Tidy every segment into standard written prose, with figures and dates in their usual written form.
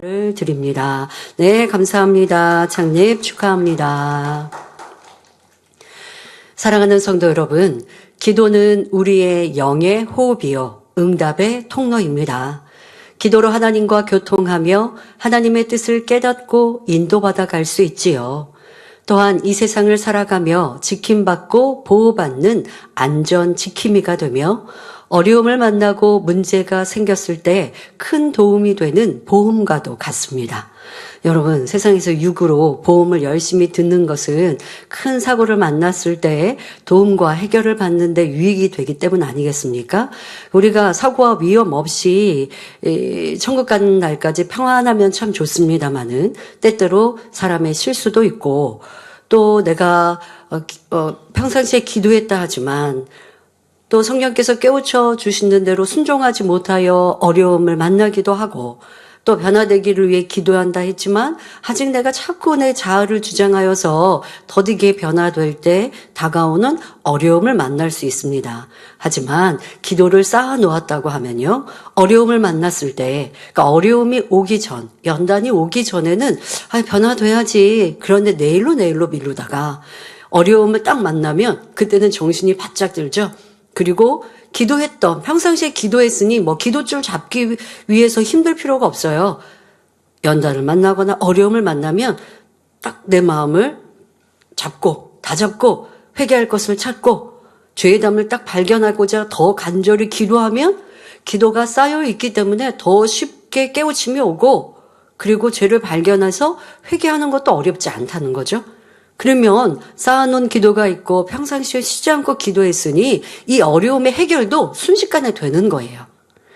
를 드립니다. 네, 감사합니다. 창립 축하합니다. 사랑하는 성도 여러분, 기도는 우리의 영의 호흡이요, 응답의 통로입니다. 기도로 하나님과 교통하며 하나님의 뜻을 깨닫고 인도받아 갈 수 있지요. 또한 이 세상을 살아가며 지킴받고 보호받는 안전 지킴이가 되며 어려움을 만나고 문제가 생겼을 때 큰 도움이 되는 보험과도 같습니다. 여러분, 세상에서 육으로 보험을 열심히 듣는 것은 큰 사고를 만났을 때 도움과 해결을 받는데 유익이 되기 때문 아니겠습니까? 우리가 사고와 위험 없이 천국 가는 날까지 평안하면 참 좋습니다마는 때때로 사람의 실수도 있고 또 내가 평상시에 기도했다 하지만 또 성령께서 깨우쳐 주시는 대로 순종하지 못하여 어려움을 만나기도 하고 또 변화되기를 위해 기도한다 했지만 아직 내가 자꾸 내 자아를 주장하여서 더디게 변화될 때 다가오는 어려움을 만날 수 있습니다. 하지만 기도를 쌓아 놓았다고 하면요. 어려움을 만났을 때, 그러니까 어려움이 오기 전, 연단이 오기 전에는 변화돼야지. 그런데 내일로 미루다가 어려움을 딱 만나면 그때는 정신이 바짝 들죠. 그리고 평상시에 기도했으니 기도줄 잡기 위해서 힘들 필요가 없어요. 연단을 만나거나 어려움을 만나면 딱 내 마음을 다잡고 회개할 것을 찾고 죄의 담을 딱 발견하고자 더 간절히 기도하면 기도가 쌓여 있기 때문에 더 쉽게 깨우침이 오고 그리고 죄를 발견해서 회개하는 것도 어렵지 않다는 거죠. 그러면 쌓아놓은 기도가 있고 평상시에 쉬지 않고 기도했으니 이 어려움의 해결도 순식간에 되는 거예요.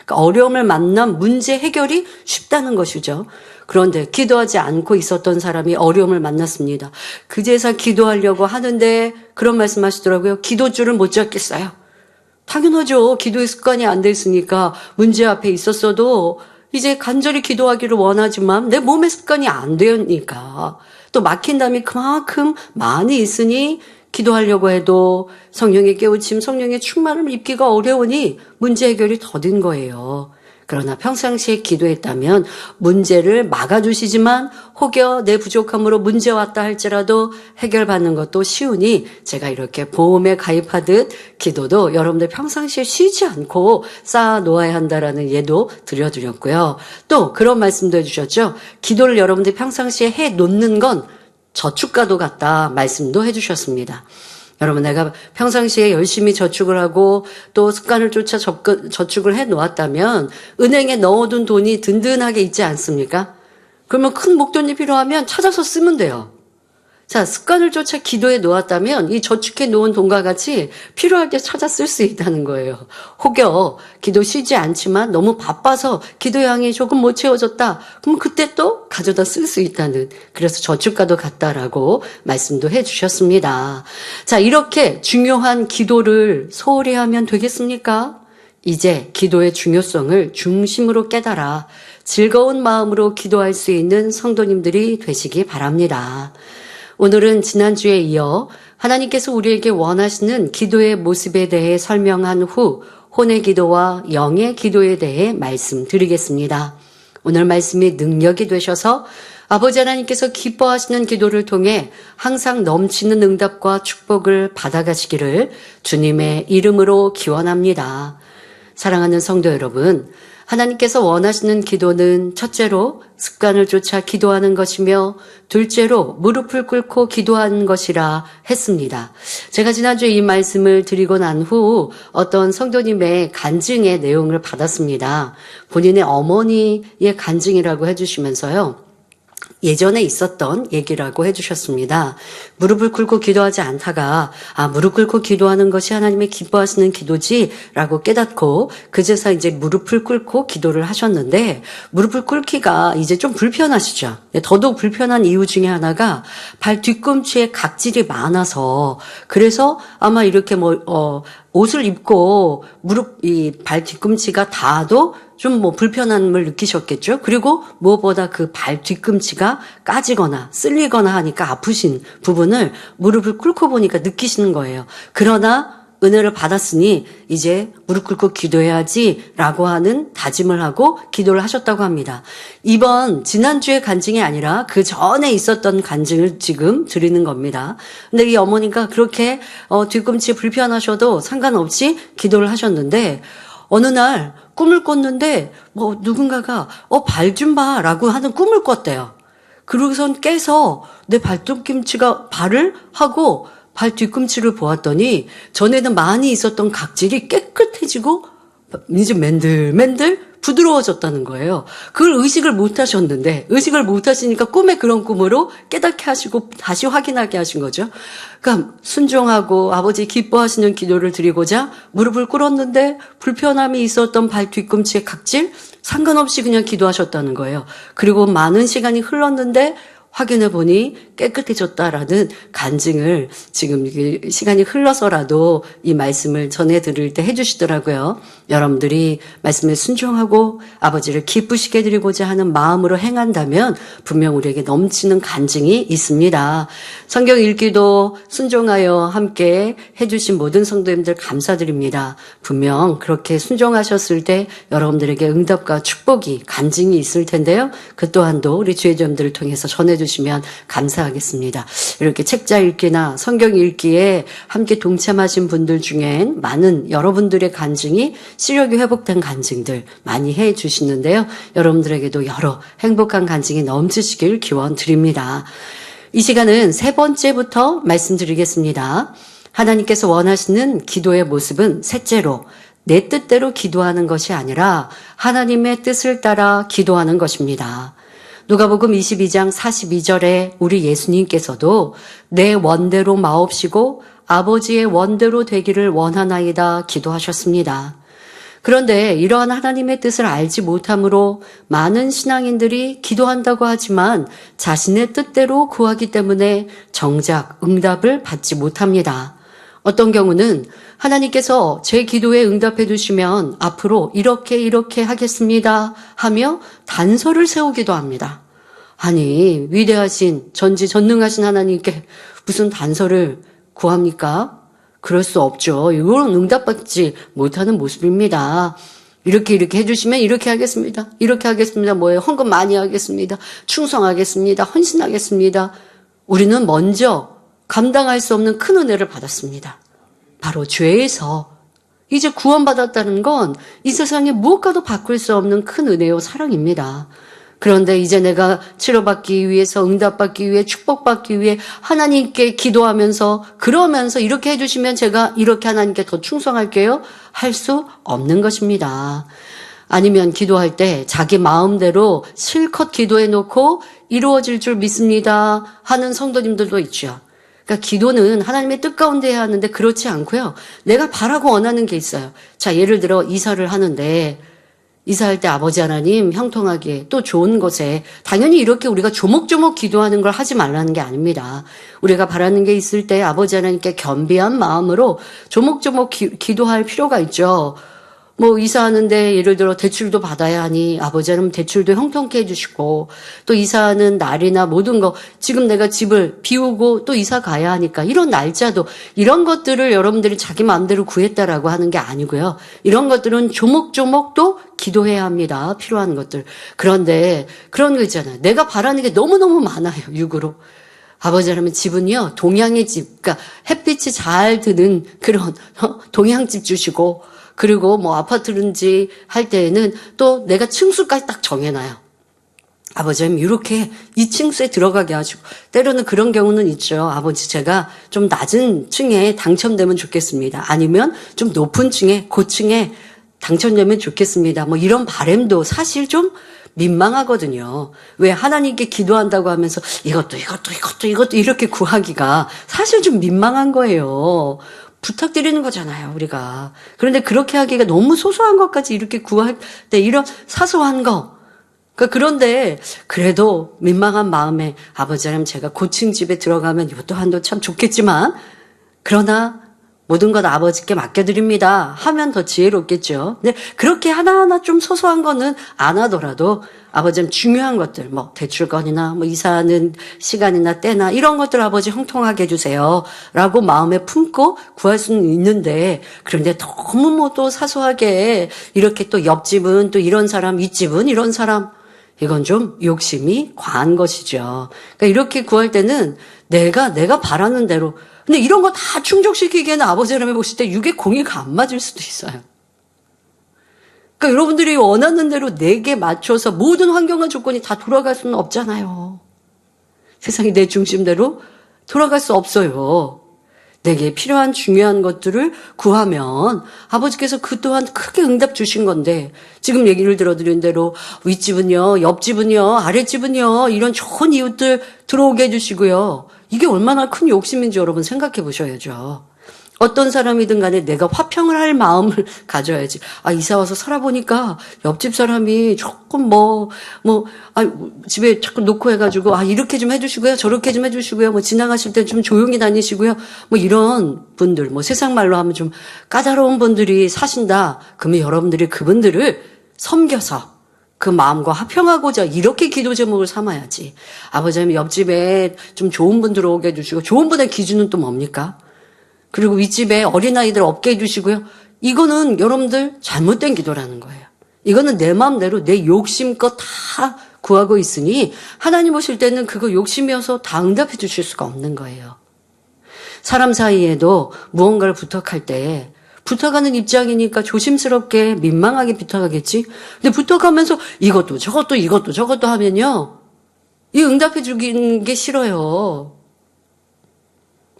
그러니까 어려움을 만난 문제 해결이 쉽다는 것이죠. 그런데 기도하지 않고 있었던 사람이 어려움을 만났습니다. 그제서 기도하려고 하는데 그런 말씀하시더라고요. 기도줄을 못 잡겠어요. 당연하죠. 기도의 습관이 안 됐으니까 문제 앞에 있었어도 이제 간절히 기도하기를 원하지만 내 몸의 습관이 안 되니까 또 막힌 담이 그만큼 많이 있으니 기도하려고 해도 성령의 깨우침, 성령의 충만을 입기가 어려우니 문제 해결이 더딘 거예요. 그러나 평상시에 기도했다면 문제를 막아주시지만 혹여 내 부족함으로 문제 왔다 할지라도 해결받는 것도 쉬우니 제가 이렇게 보험에 가입하듯 기도도 여러분들 평상시에 쉬지 않고 쌓아 놓아야 한다라는 예도 드렸고요. 또 그런 말씀도 해주셨죠. 기도를 여러분들 평상시에 해 놓는 건 저축과도 같다 말씀도 해주셨습니다. 여러분, 내가 평상시에 열심히 저축을 하고 또 습관을 쫓아 저축을 해 놓았다면 은행에 넣어둔 돈이 든든하게 있지 않습니까? 그러면 큰 목돈이 필요하면 찾아서 쓰면 돼요. 자, 습관을 쫓아 기도해 놓았다면 이 저축해 놓은 돈과 같이 필요할 때 찾아 쓸 수 있다는 거예요. 혹여 기도 쉬지 않지만 너무 바빠서 기도량이 조금 못 채워졌다. 그럼 그때 또 가져다 쓸 수 있다는, 그래서 저축과도 같다라고 말씀도 해 주셨습니다. 자, 이렇게 중요한 기도를 소홀히 하면 되겠습니까? 이제 기도의 중요성을 중심으로 깨달아 즐거운 마음으로 기도할 수 있는 성도님들이 되시기 바랍니다. 오늘은 지난주에 이어 하나님께서 우리에게 원하시는 기도의 모습에 대해 설명한 후 혼의 기도와 영의 기도에 대해 말씀드리겠습니다. 오늘 말씀이 능력이 되셔서 아버지 하나님께서 기뻐하시는 기도를 통해 항상 넘치는 응답과 축복을 받아가시기를 주님의 이름으로 기원합니다. 사랑하는 성도 여러분, 하나님께서 원하시는 기도는 첫째로 습관을 쫓아 기도하는 것이며 둘째로 무릎을 꿇고 기도하는 것이라 했습니다. 제가 지난주에 이 말씀을 드리고 난 후 어떤 성도님의 간증의 내용을 받았습니다. 본인의 어머니의 간증이라고 해주시면서요. 예전에 있었던 얘기라고 해주셨습니다. 무릎을 꿇고 기도하지 않다가 무릎 꿇고 기도하는 것이 하나님의 기뻐하시는 기도지라고 깨닫고 그제서 이제 무릎을 꿇고 기도를 하셨는데 무릎을 꿇기가 이제 좀 불편하시죠. 더더욱 불편한 이유 중에 하나가 발 뒤꿈치에 각질이 많아서 그래서 아마 이렇게 옷을 입고 발 뒤꿈치가 닿아도 좀 불편함을 느끼셨겠죠. 그리고 무엇보다 그 발 뒤꿈치가 까지거나 쓸리거나 하니까 아프신 부분을 무릎을 꿇고 보니까 느끼시는 거예요. 그러나 은혜를 받았으니 이제 무릎 꿇고 기도해야지라고 하는 다짐을 하고 기도를 하셨다고 합니다. 지난주의 간증이 아니라 그 전에 있었던 간증을 지금 드리는 겁니다. 근데 이 어머니가 그렇게 뒤꿈치 불편하셔도 상관없이 기도를 하셨는데 어느 날 꿈을 꿨는데 누군가가 발 좀 봐라고 하는 꿈을 꿨대요. 그러고선 깨서 내 발뒤꿈치가 발을 하고 발 뒤꿈치를 보았더니 전에는 많이 있었던 각질이 깨끗해지고 이제 맨들맨들 부드러워졌다는 거예요. 그걸 의식을 못 하셨는데 의식을 못 하시니까 꿈에 그런 꿈으로 깨닫게 하시고 다시 확인하게 하신 거죠. 그러니까 순종하고 아버지 기뻐하시는 기도를 드리고자 무릎을 꿇었는데 불편함이 있었던 발 뒤꿈치의 각질 상관없이 그냥 기도하셨다는 거예요. 그리고 많은 시간이 흘렀는데 확인해 보니 깨끗해졌다라는 간증을 지금 시간이 흘러서라도 이 말씀을 전해 드릴 때 해주시더라고요. 여러분들이 말씀에 순종하고 아버지를 기쁘시게 드리고자 하는 마음으로 행한다면 분명 우리에게 넘치는 간증이 있습니다. 성경 읽기도 순종하여 함께 해주신 모든 성도님들 감사드립니다. 분명 그렇게 순종하셨을 때 여러분들에게 응답과 축복이 간증이 있을 텐데요. 그 또한도 우리 주의점들을 통해서 전해주시면 감사하겠습니다. 이렇게 책자 읽기나 성경 읽기에 함께 동참하신 분들 중엔 많은 여러분들의 간증이 시력이 회복된 간증들 많이 해주시는데요. 여러분들에게도 여러 행복한 간증이 넘치시길 기원 드립니다. 이 시간은 세 번째부터 말씀드리겠습니다. 하나님께서 원하시는 기도의 모습은 셋째로 내 뜻대로 기도하는 것이 아니라 하나님의 뜻을 따라 기도하는 것입니다. 누가복음 22장 42절에 우리 예수님께서도 내 원대로 마옵시고 아버지의 원대로 되기를 원하나이다 기도하셨습니다. 그런데 이러한 하나님의 뜻을 알지 못함으로 많은 신앙인들이 기도한다고 하지만 자신의 뜻대로 구하기 때문에 정작 응답을 받지 못합니다. 어떤 경우는 하나님께서 제 기도에 응답해 주시면 앞으로 이렇게 하겠습니다 하며 단서를 세우기도 합니다. 아니, 위대하신 전지전능하신 하나님께 무슨 단서를 구합니까? 그럴 수 없죠. 이건 응답받지 못하는 모습입니다. 이렇게 해주시면 이렇게 하겠습니다. 이렇게 하겠습니다. 뭐예요? 헌금 많이 하겠습니다. 충성하겠습니다. 헌신하겠습니다. 우리는 먼저 감당할 수 없는 큰 은혜를 받았습니다. 바로 죄에서 이제 구원받았다는 건 이 세상에 무엇과도 바꿀 수 없는 큰 은혜요 사랑입니다. 그런데 이제 내가 치료받기 위해서 응답받기 위해 축복받기 위해 하나님께 기도하면서 그러면서 이렇게 해주시면 제가 이렇게 하나님께 더 충성할게요 할 수 없는 것입니다. 아니면 기도할 때 자기 마음대로 실컷 기도해놓고 이루어질 줄 믿습니다 하는 성도님들도 있죠. 그러니까 기도는 하나님의 뜻 가운데 해야 하는데 그렇지 않고요. 내가 바라고 원하는 게 있어요. 자, 예를 들어 이사를 하는데 이사할 때 아버지 하나님 형통하게 또 좋은 곳에 당연히 이렇게 우리가 조목조목 기도하는 걸 하지 말라는 게 아닙니다. 우리가 바라는 게 있을 때 아버지 하나님께 겸비한 마음으로 조목조목 기도할 필요가 있죠. 뭐 이사하는데 예를 들어 대출도 받아야 하니 아버지 하나님 대출도 형통케 해주시고 또 이사하는 날이나 모든 거 지금 내가 집을 비우고 또 이사 가야 하니까 이런 날짜도 이런 것들을 여러분들이 자기 마음대로 구했다라고 하는 게 아니고요. 이런 것들은 조목조목 또 기도해야 합니다. 필요한 것들. 그런데 그런 거 있잖아요. 내가 바라는 게 너무너무 많아요. 육으로. 아버지 하나님 집은요. 동양의 집. 그러니까 햇빛이 잘 드는 그런 동양집 주시고 그리고 뭐 아파트든지 할 때에는 또 내가 층수까지 딱 정해놔요. 아버지는 이렇게 이 층수에 들어가게 하시고 때로는 그런 경우는 있죠. 아버지 제가 좀 낮은 층에 당첨되면 좋겠습니다. 아니면 좀 높은 층에 고층에 당첨되면 좋겠습니다. 뭐 이런 바람도 사실 좀 민망하거든요. 왜 하나님께 기도한다고 하면서 이것도 이렇게 구하기가 사실 좀 민망한 거예요. 부탁드리는 거잖아요, 우리가. 그런데 그렇게 하기가 너무 소소한 것까지 이렇게 구할 때 이런 사소한 거. 그런데 그래도 민망한 마음에 아버지 하나님 제가 고층 집에 들어가면 이것도 한도 참 좋겠지만 그러나 모든 것 아버지께 맡겨드립니다 하면 더 지혜롭겠죠. 근데 그렇게 하나하나 좀 소소한 거는 안 하더라도 아버지는 중요한 것들, 뭐 대출건이나 뭐 이사하는 시간이나 때나 이런 것들 아버지 형통하게 해주세요 라고 마음에 품고 구할 수는 있는데, 그런데 너무 뭐 또 사소하게 이렇게 또 옆집은 또 이런 사람, 윗집은 이런 사람, 이건 좀 욕심이 과한 것이죠. 그러니까 이렇게 구할 때는 내가 바라는 대로. 근데 이런 거 다 충족시키기에는 아버지 하나님 보실 때 육의 공의가 안 맞을 수도 있어요. 그러니까 여러분들이 원하는 대로 내게 맞춰서 모든 환경과 조건이 다 돌아갈 수는 없잖아요. 세상이 내 중심대로 돌아갈 수 없어요. 내게 필요한 중요한 것들을 구하면 아버지께서 그 또한 크게 응답 주신 건데, 지금 얘기를 들어드린 대로 윗집은요, 옆집은요, 아랫집은요, 이런 좋은 이웃들 들어오게 해주시고요. 이게 얼마나 큰 욕심인지 여러분 생각해 보셔야죠. 어떤 사람이든 간에 내가 화평을 할 마음을 가져야지. 이사 와서 살아보니까 옆집 사람이 조금 집에 자꾸 놓고 해가지고, 이렇게 좀 해주시고요. 저렇게 좀 해주시고요. 지나가실 때 좀 조용히 다니시고요. 이런 분들, 세상 말로 하면 좀 까다로운 분들이 사신다. 그러면 여러분들이 그분들을 섬겨서 그 마음과 화평하고자 이렇게 기도 제목을 삼아야지. 아버지 하나님 옆집에 좀 좋은 분들 오게 해주시고, 좋은 분의 기준은 또 뭡니까? 그리고 윗집에 어린아이들 없게 해주시고요. 이거는 여러분들 잘못된 기도라는 거예요. 이거는 내 마음대로 내 욕심껏 다 구하고 있으니 하나님 오실 때는 그거 욕심이어서 다 응답해 주실 수가 없는 거예요. 사람 사이에도 무언가를 부탁할 때 부탁하는 입장이니까 조심스럽게 민망하게 부탁하겠지. 근데 부탁하면서 이것도 저것도 하면요, 이 응답해 주기는 게 싫어요.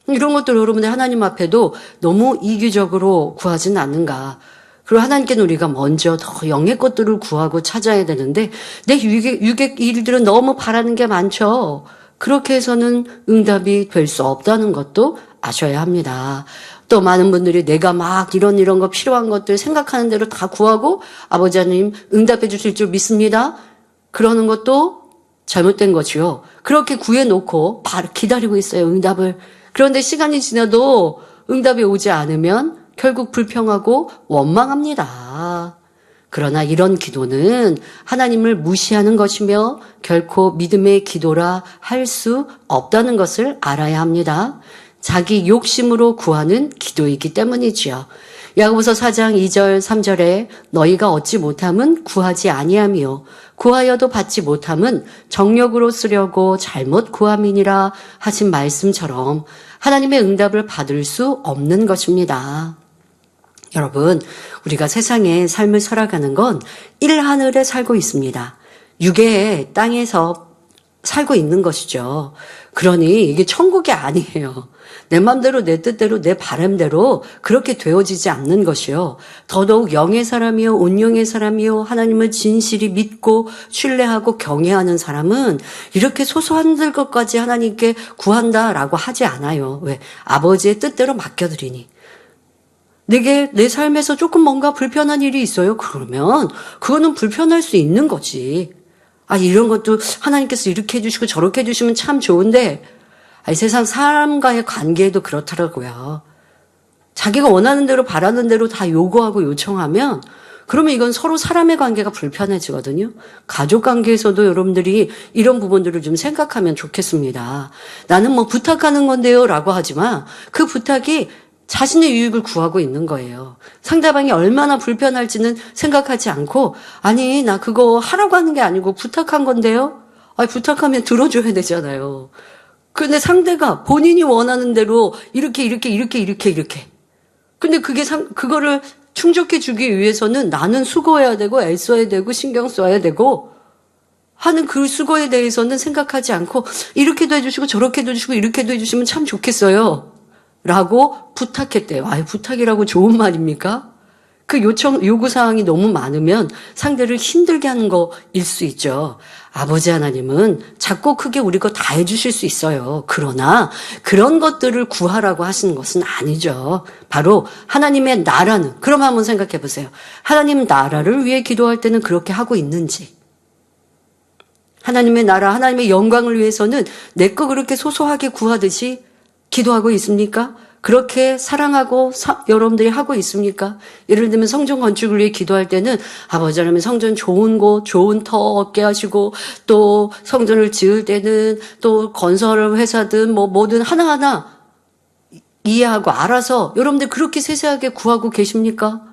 이런 것들 여러분의 하나님 앞에도 너무 이기적으로 구하지는 않는가. 그리고 하나님께는 우리가 먼저 더 영의 것들을 구하고 찾아야 되는데, 내 육의 일들은 너무 바라는 게 많죠. 그렇게 해서는 응답이 될 수 없다는 것도 아셔야 합니다. 또 많은 분들이 내가 막 이런 거 필요한 것들 생각하는 대로 다 구하고 아버지 하나님 응답해 주실 줄 믿습니다. 그러는 것도 잘못된 거지요. 그렇게 구해놓고 바로 기다리고 있어요, 응답을. 그런데 시간이 지나도 응답이 오지 않으면 결국 불평하고 원망합니다. 그러나 이런 기도는 하나님을 무시하는 것이며 결코 믿음의 기도라 할 수 없다는 것을 알아야 합니다. 자기 욕심으로 구하는 기도이기 때문이지요. 야고보서 4장 2절 3절에 너희가 얻지 못함은 구하지 아니하며 구하여도 받지 못함은 정력으로 쓰려고 잘못 구함이니라 하신 말씀처럼 하나님의 응답을 받을 수 없는 것입니다. 여러분, 우리가 세상에 삶을 살아가는 건 일하늘에 살고 있습니다. 육의 땅에서 살고 있는 것이죠. 그러니 이게 천국이 아니에요. 내 맘대로 내 뜻대로 내 바람대로 그렇게 되어지지 않는 것이요. 더더욱 영의 사람이요 온영의 사람이요 하나님을 진실이 믿고 신뢰하고 경외하는 사람은 이렇게 소소한 것까지 하나님께 구한다라고 하지 않아요. 왜? 아버지의 뜻대로 맡겨드리니. 내게 내 삶에서 조금 뭔가 불편한 일이 있어요. 그러면 그거는 불편할 수 있는 거지. 이런 것도 하나님께서 이렇게 해주시고 저렇게 해주시면 참 좋은데, 세상 사람과의 관계에도 그렇더라고요. 자기가 원하는 대로 바라는 대로 다 요구하고 요청하면 그러면 이건 서로 사람의 관계가 불편해지거든요. 가족 관계에서도 여러분들이 이런 부분들을 좀 생각하면 좋겠습니다. 나는 부탁하는 건데요 라고 하지만 그 부탁이 자신의 유익을 구하고 있는 거예요. 상대방이 얼마나 불편할지는 생각하지 않고, 나 그거 하라고 하는 게 아니고 부탁한 건데요. 부탁하면 들어줘야 되잖아요. 근데 상대가 본인이 원하는 대로 이렇게. 근데 그거를 충족해 주기 위해서는 나는 수고해야 되고 애써야 되고 신경 써야 되고 하는 그 수고에 대해서는 생각하지 않고 이렇게도 해주시고 저렇게도 해주시고 이렇게도 해주시면 참 좋겠어요. 라고 부탁했대요. 부탁이라고 좋은 말입니까? 그 요구사항이 너무 많으면 상대를 힘들게 하는 거일 수 있죠. 아버지 하나님은 작고 크게 우리 거 다 해주실 수 있어요. 그러나 그런 것들을 구하라고 하시는 것은 아니죠. 바로 하나님의 나라는, 그럼 한번 생각해 보세요. 하나님 나라를 위해 기도할 때는 그렇게 하고 있는지, 하나님의 나라, 하나님의 영광을 위해서는 내 거 그렇게 소소하게 구하듯이 기도하고 있습니까? 그렇게 사랑하고 여러분들이 하고 있습니까? 예를 들면 성전 건축을 위해 기도할 때는 아버지 하나님 성전 좋은 곳, 좋은 터 얻게 하시고 또 성전을 지을 때는 또 건설 회사든 뭐든 하나하나 이해하고 알아서 여러분들 그렇게 세세하게 구하고 계십니까?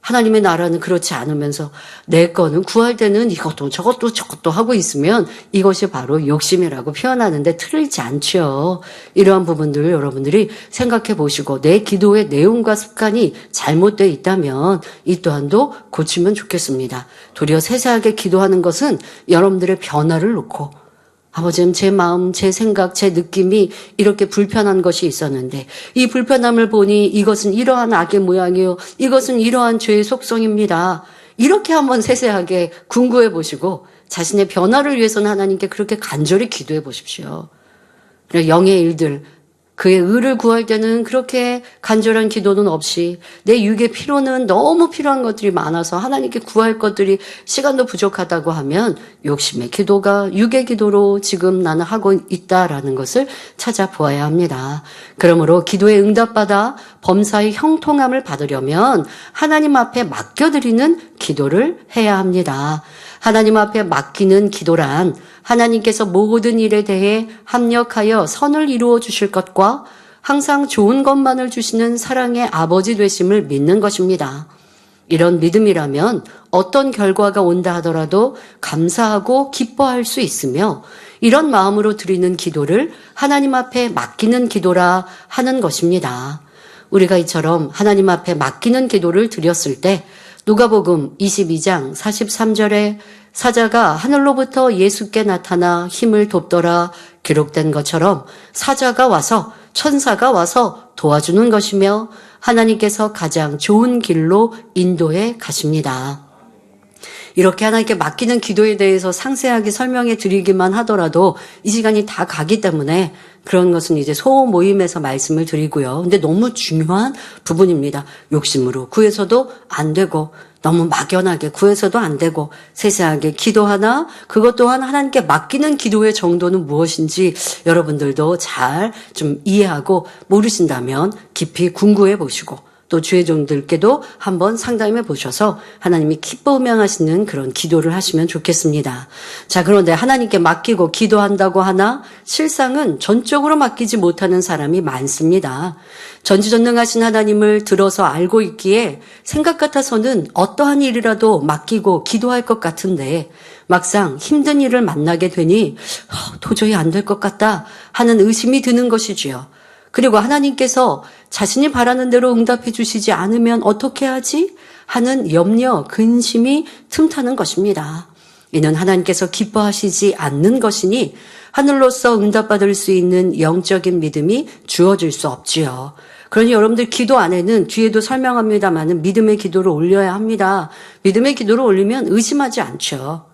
하나님의 나라는 그렇지 않으면서 내 거는 구할 때는 이것도 저것도 하고 있으면 이것이 바로 욕심이라고 표현하는데 틀리지 않죠. 이러한 부분들을 여러분들이 생각해 보시고 내 기도의 내용과 습관이 잘못되어 있다면 이 또한도 고치면 좋겠습니다. 도리어 세세하게 기도하는 것은 여러분들의 변화를 놓고 아버지는 제 마음, 제 생각, 제 느낌이 이렇게 불편한 것이 있었는데 이 불편함을 보니 이것은 이러한 악의 모양이요. 이것은 이러한 죄의 속성입니다. 이렇게 한번 세세하게 궁구해 보시고 자신의 변화를 위해서는 하나님께 그렇게 간절히 기도해 보십시오. 영의 일들, 그의 의를 구할 때는 그렇게 간절한 기도는 없이 내 육의 피로는 너무 필요한 것들이 많아서 하나님께 구할 것들이 시간도 부족하다고 하면 욕심의 기도가 육의 기도로 지금 나는 하고 있다라는 것을 찾아보아야 합니다. 그러므로 기도에 응답받아 범사의 형통함을 받으려면 하나님 앞에 맡겨드리는 기도를 해야 합니다. 하나님 앞에 맡기는 기도란 하나님께서 모든 일에 대해 합력하여 선을 이루어 주실 것과 항상 좋은 것만을 주시는 사랑의 아버지 되심을 믿는 것입니다. 이런 믿음이라면 어떤 결과가 온다 하더라도 감사하고 기뻐할 수 있으며 이런 마음으로 드리는 기도를 하나님 앞에 맡기는 기도라 하는 것입니다. 우리가 이처럼 하나님 앞에 맡기는 기도를 드렸을 때 누가복음 22장 43절에 사자가 하늘로부터 예수께 나타나 힘을 돕더라 기록된 것처럼 사자가 와서 천사가 와서 도와주는 것이며 하나님께서 가장 좋은 길로 인도해 가십니다. 이렇게 하나님께 맡기는 기도에 대해서 상세하게 설명해 드리기만 하더라도 이 시간이 다 가기 때문에 그런 것은 이제 소모임에서 말씀을 드리고요. 근데 너무 중요한 부분입니다. 욕심으로 구해서도 안 되고 너무 막연하게 구해서도 안 되고 세세하게 기도하나 그것 또한 하나님께 맡기는 기도의 정도는 무엇인지 여러분들도 잘 좀 이해하고 모르신다면 깊이 궁구해 보시고 또 주의 종들께도 한번 상담해 보셔서 하나님이 기뻐명하시는 그런 기도를 하시면 좋겠습니다. 자, 그런데 하나님께 맡기고 기도한다고 하나 실상은 전적으로 맡기지 못하는 사람이 많습니다. 전지전능하신 하나님을 들어서 알고 있기에 생각 같아서는 어떠한 일이라도 맡기고 기도할 것 같은데 막상 힘든 일을 만나게 되니 도저히 안 될 것 같다 하는 의심이 드는 것이지요. 그리고 하나님께서 자신이 바라는 대로 응답해 주시지 않으면 어떻게 하지? 하는 염려, 근심이 틈타는 것입니다. 이는 하나님께서 기뻐하시지 않는 것이니 하늘로서 응답받을 수 있는 영적인 믿음이 주어질 수 없지요. 그러니 여러분들 기도 안에는 뒤에도 설명합니다만 믿음의 기도를 올려야 합니다. 믿음의 기도를 올리면 의심하지 않죠.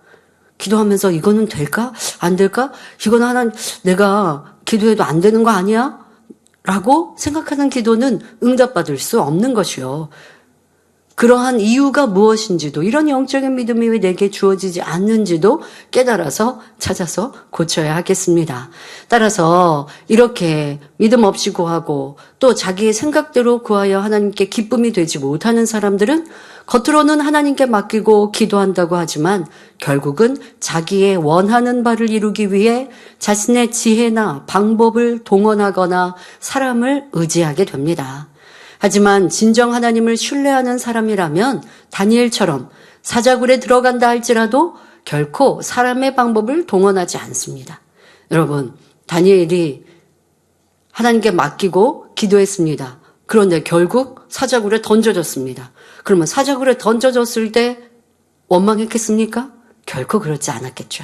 기도하면서 이거는 될까? 안 될까? 이거는 하나님 내가 기도해도 안 되는 거 아니야? 라고 생각하는 기도는 응답받을 수 없는 것이요. 그러한 이유가 무엇인지도 이런 영적인 믿음이 왜 내게 주어지지 않는지도 깨달아서 찾아서 고쳐야 하겠습니다. 따라서 이렇게 믿음 없이 구하고 또 자기의 생각대로 구하여 하나님께 기쁨이 되지 못하는 사람들은 겉으로는 하나님께 맡기고 기도한다고 하지만 결국은 자기의 원하는 바를 이루기 위해 자신의 지혜나 방법을 동원하거나 사람을 의지하게 됩니다. 하지만 진정 하나님을 신뢰하는 사람이라면 다니엘처럼 사자굴에 들어간다 할지라도 결코 사람의 방법을 동원하지 않습니다. 여러분, 다니엘이 하나님께 맡기고 기도했습니다. 그런데 결국 사자굴에 던져졌습니다. 그러면 사자굴에 던져졌을 때 원망했겠습니까? 결코 그렇지 않았겠죠.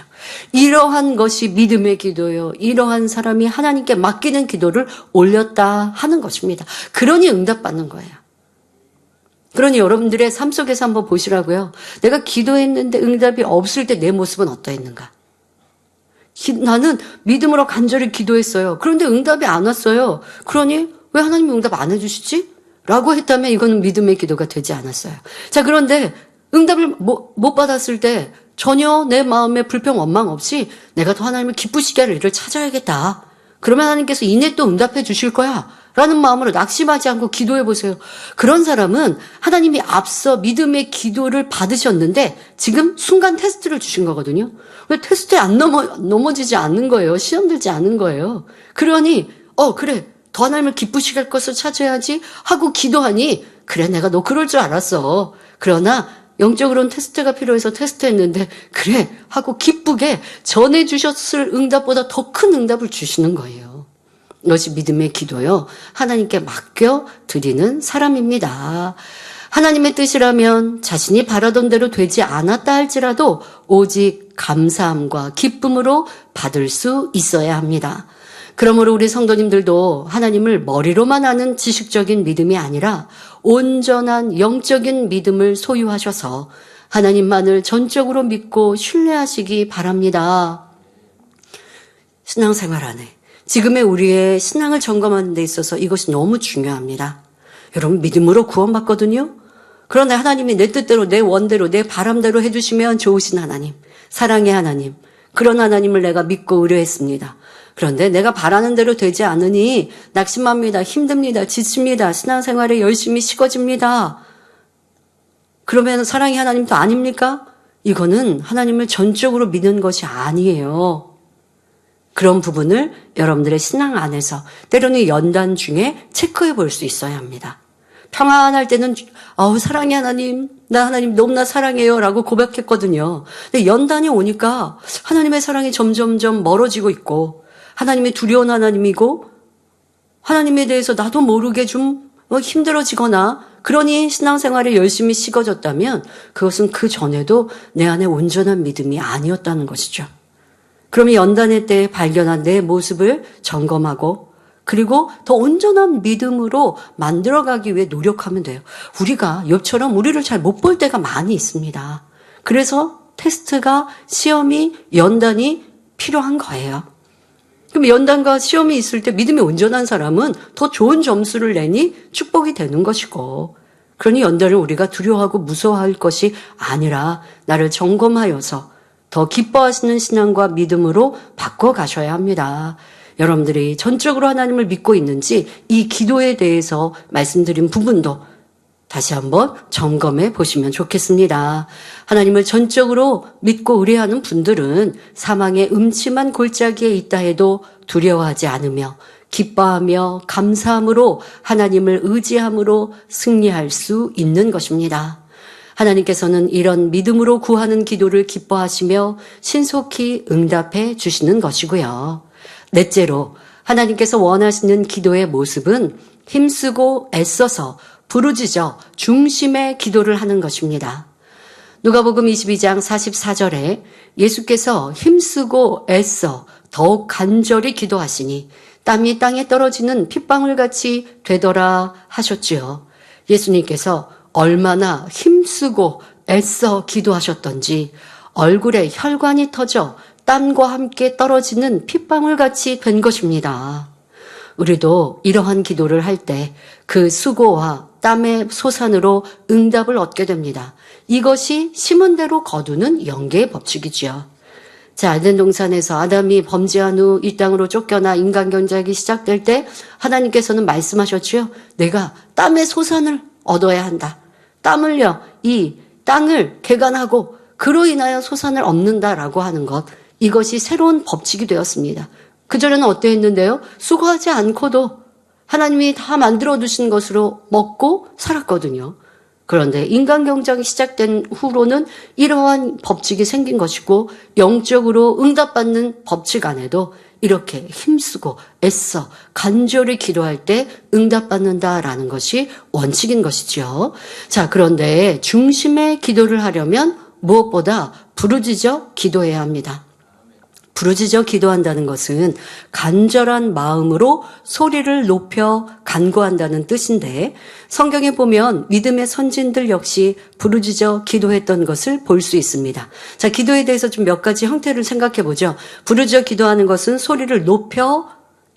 이러한 것이 믿음의 기도요. 이러한 사람이 하나님께 맡기는 기도를 올렸다 하는 것입니다. 그러니 응답받는 거예요. 그러니 여러분들의 삶 속에서 한번 보시라고요. 내가 기도했는데 응답이 없을 때 내 모습은 어떠했는가? 나는 믿음으로 간절히 기도했어요. 그런데 응답이 안 왔어요. 그러니 왜 하나님이 응답 안 해주시지? 라고 했다면 이거는 믿음의 기도가 되지 않았어요. 자, 그런데 응답을 못 받았을 때 전혀 내 마음에 불평 원망 없이 내가 더 하나님을 기쁘시게 할 일을 찾아야겠다. 그러면 하나님께서 이내 또 응답해 주실 거야 라는 마음으로 낙심하지 않고 기도해 보세요. 그런 사람은 하나님이 앞서 믿음의 기도를 받으셨는데 지금 순간 테스트를 주신 거거든요. 왜 테스트에 안 넘어지지 않는 거예요. 시험 들지 않는 거예요. 그러니 그래 더 하나님을 기쁘시게 할 것을 찾아야지 하고 기도하니 그래 내가 너 그럴 줄 알았어. 그러나 영적으로는 테스트가 필요해서 테스트했는데 그래 하고 기쁘게 전해주셨을 응답보다 더 큰 응답을 주시는 거예요. 이것이 믿음의 기도요. 하나님께 맡겨 드리는 사람입니다. 하나님의 뜻이라면 자신이 바라던 대로 되지 않았다 할지라도 오직 감사함과 기쁨으로 받을 수 있어야 합니다. 그러므로 우리 성도님들도 하나님을 머리로만 아는 지식적인 믿음이 아니라 온전한 영적인 믿음을 소유하셔서 하나님만을 전적으로 믿고 신뢰하시기 바랍니다. 신앙생활 안에 지금의 우리의 신앙을 점검하는 데 있어서 이것이 너무 중요합니다. 여러분 믿음으로 구원받거든요. 그런데 하나님이 내 뜻대로 내 원대로 내 바람대로 해주시면 좋으신 하나님, 사랑의 하나님, 그런 하나님을 내가 믿고 의뢰했습니다. 그런데 내가 바라는 대로 되지 않으니 낙심합니다. 힘듭니다. 지칩니다. 신앙생활에 열심히 식어집니다. 그러면 사랑의 하나님도 아닙니까? 이거는 하나님을 전적으로 믿는 것이 아니에요. 그런 부분을 여러분들의 신앙 안에서 때로는 연단 중에 체크해 볼 수 있어야 합니다. 평안할 때는 사랑의 하나님, 나 하나님 너무나 사랑해요 라고 고백했거든요. 근데 연단이 오니까 하나님의 사랑이 점점점 멀어지고 있고 하나님이 두려운 하나님이고 하나님에 대해서 나도 모르게 좀 힘들어지거나 그러니 신앙생활에 열심히 식어졌다면 그것은 그 전에도 내 안에 온전한 믿음이 아니었다는 것이죠. 그러면 연단의 때에 발견한 내 모습을 점검하고 그리고 더 온전한 믿음으로 만들어가기 위해 노력하면 돼요. 우리가 욥처럼 우리를 잘 못 볼 때가 많이 있습니다. 그래서 테스트가 시험이 연단이 필요한 거예요. 그럼 연단과 시험이 있을 때 믿음이 온전한 사람은 더 좋은 점수를 내니 축복이 되는 것이고 그러니 연단을 우리가 두려워하고 무서워할 것이 아니라 나를 점검하여서 더 기뻐하시는 신앙과 믿음으로 바꿔가셔야 합니다. 여러분들이 전적으로 하나님을 믿고 있는지 이 기도에 대해서 말씀드린 부분도 다시 한번 점검해 보시면 좋겠습니다. 하나님을 전적으로 믿고 의뢰하는 분들은 사망의 음침한 골짜기에 있다 해도 두려워하지 않으며 기뻐하며 감사함으로 하나님을 의지함으로 승리할 수 있는 것입니다. 하나님께서는 이런 믿음으로 구하는 기도를 기뻐하시며 신속히 응답해 주시는 것이고요. 넷째로 하나님께서 원하시는 기도의 모습은 힘쓰고 애써서 부르짖어 중심의 기도를 하는 것입니다. 누가복음 22장 44절에 예수께서 힘쓰고 애써 더욱 간절히 기도하시니 땀이 땅에 떨어지는 핏방울같이 되더라 하셨지요. 예수님께서 얼마나 힘쓰고 애써 기도하셨던지 얼굴에 혈관이 터져 땀과 함께 떨어지는 핏방울같이 된 것입니다. 우리도 이러한 기도를 할 때 그 수고와 땀의 소산으로 응답을 얻게 됩니다. 이것이 심은 대로 거두는 영계의 법칙이지요. 자, 에덴 동산에서 아담이 범죄한 후 이 땅으로 쫓겨나 인간 경작이 시작될 때 하나님께서는 말씀하셨지요. 내가 땀의 소산을 얻어야 한다. 땀 흘려 이 땅을 개간하고 그로 인하여 소산을 얻는다라고 하는 것. 이것이 새로운 법칙이 되었습니다. 그전에는 어땠는데요? 수고하지 않고도 하나님이 다 만들어 두신 것으로 먹고 살았거든요. 그런데 인간 경작이 시작된 후로는 이러한 법칙이 생긴 것이고 영적으로 응답받는 법칙 안에도 이렇게 힘쓰고 애써 간절히 기도할 때 응답받는다라는 것이 원칙인 것이죠. 자, 그런데 중심의 기도를 하려면 무엇보다 부르짖어 기도해야 합니다. 부르짖어 기도한다는 것은 간절한 마음으로 소리를 높여 간구한다는 뜻인데 성경에 보면 믿음의 선진들 역시 부르짖어 기도했던 것을 볼 수 있습니다. 자, 기도에 대해서 좀 몇 가지 형태를 생각해 보죠. 부르짖어 기도하는 것은 소리를 높여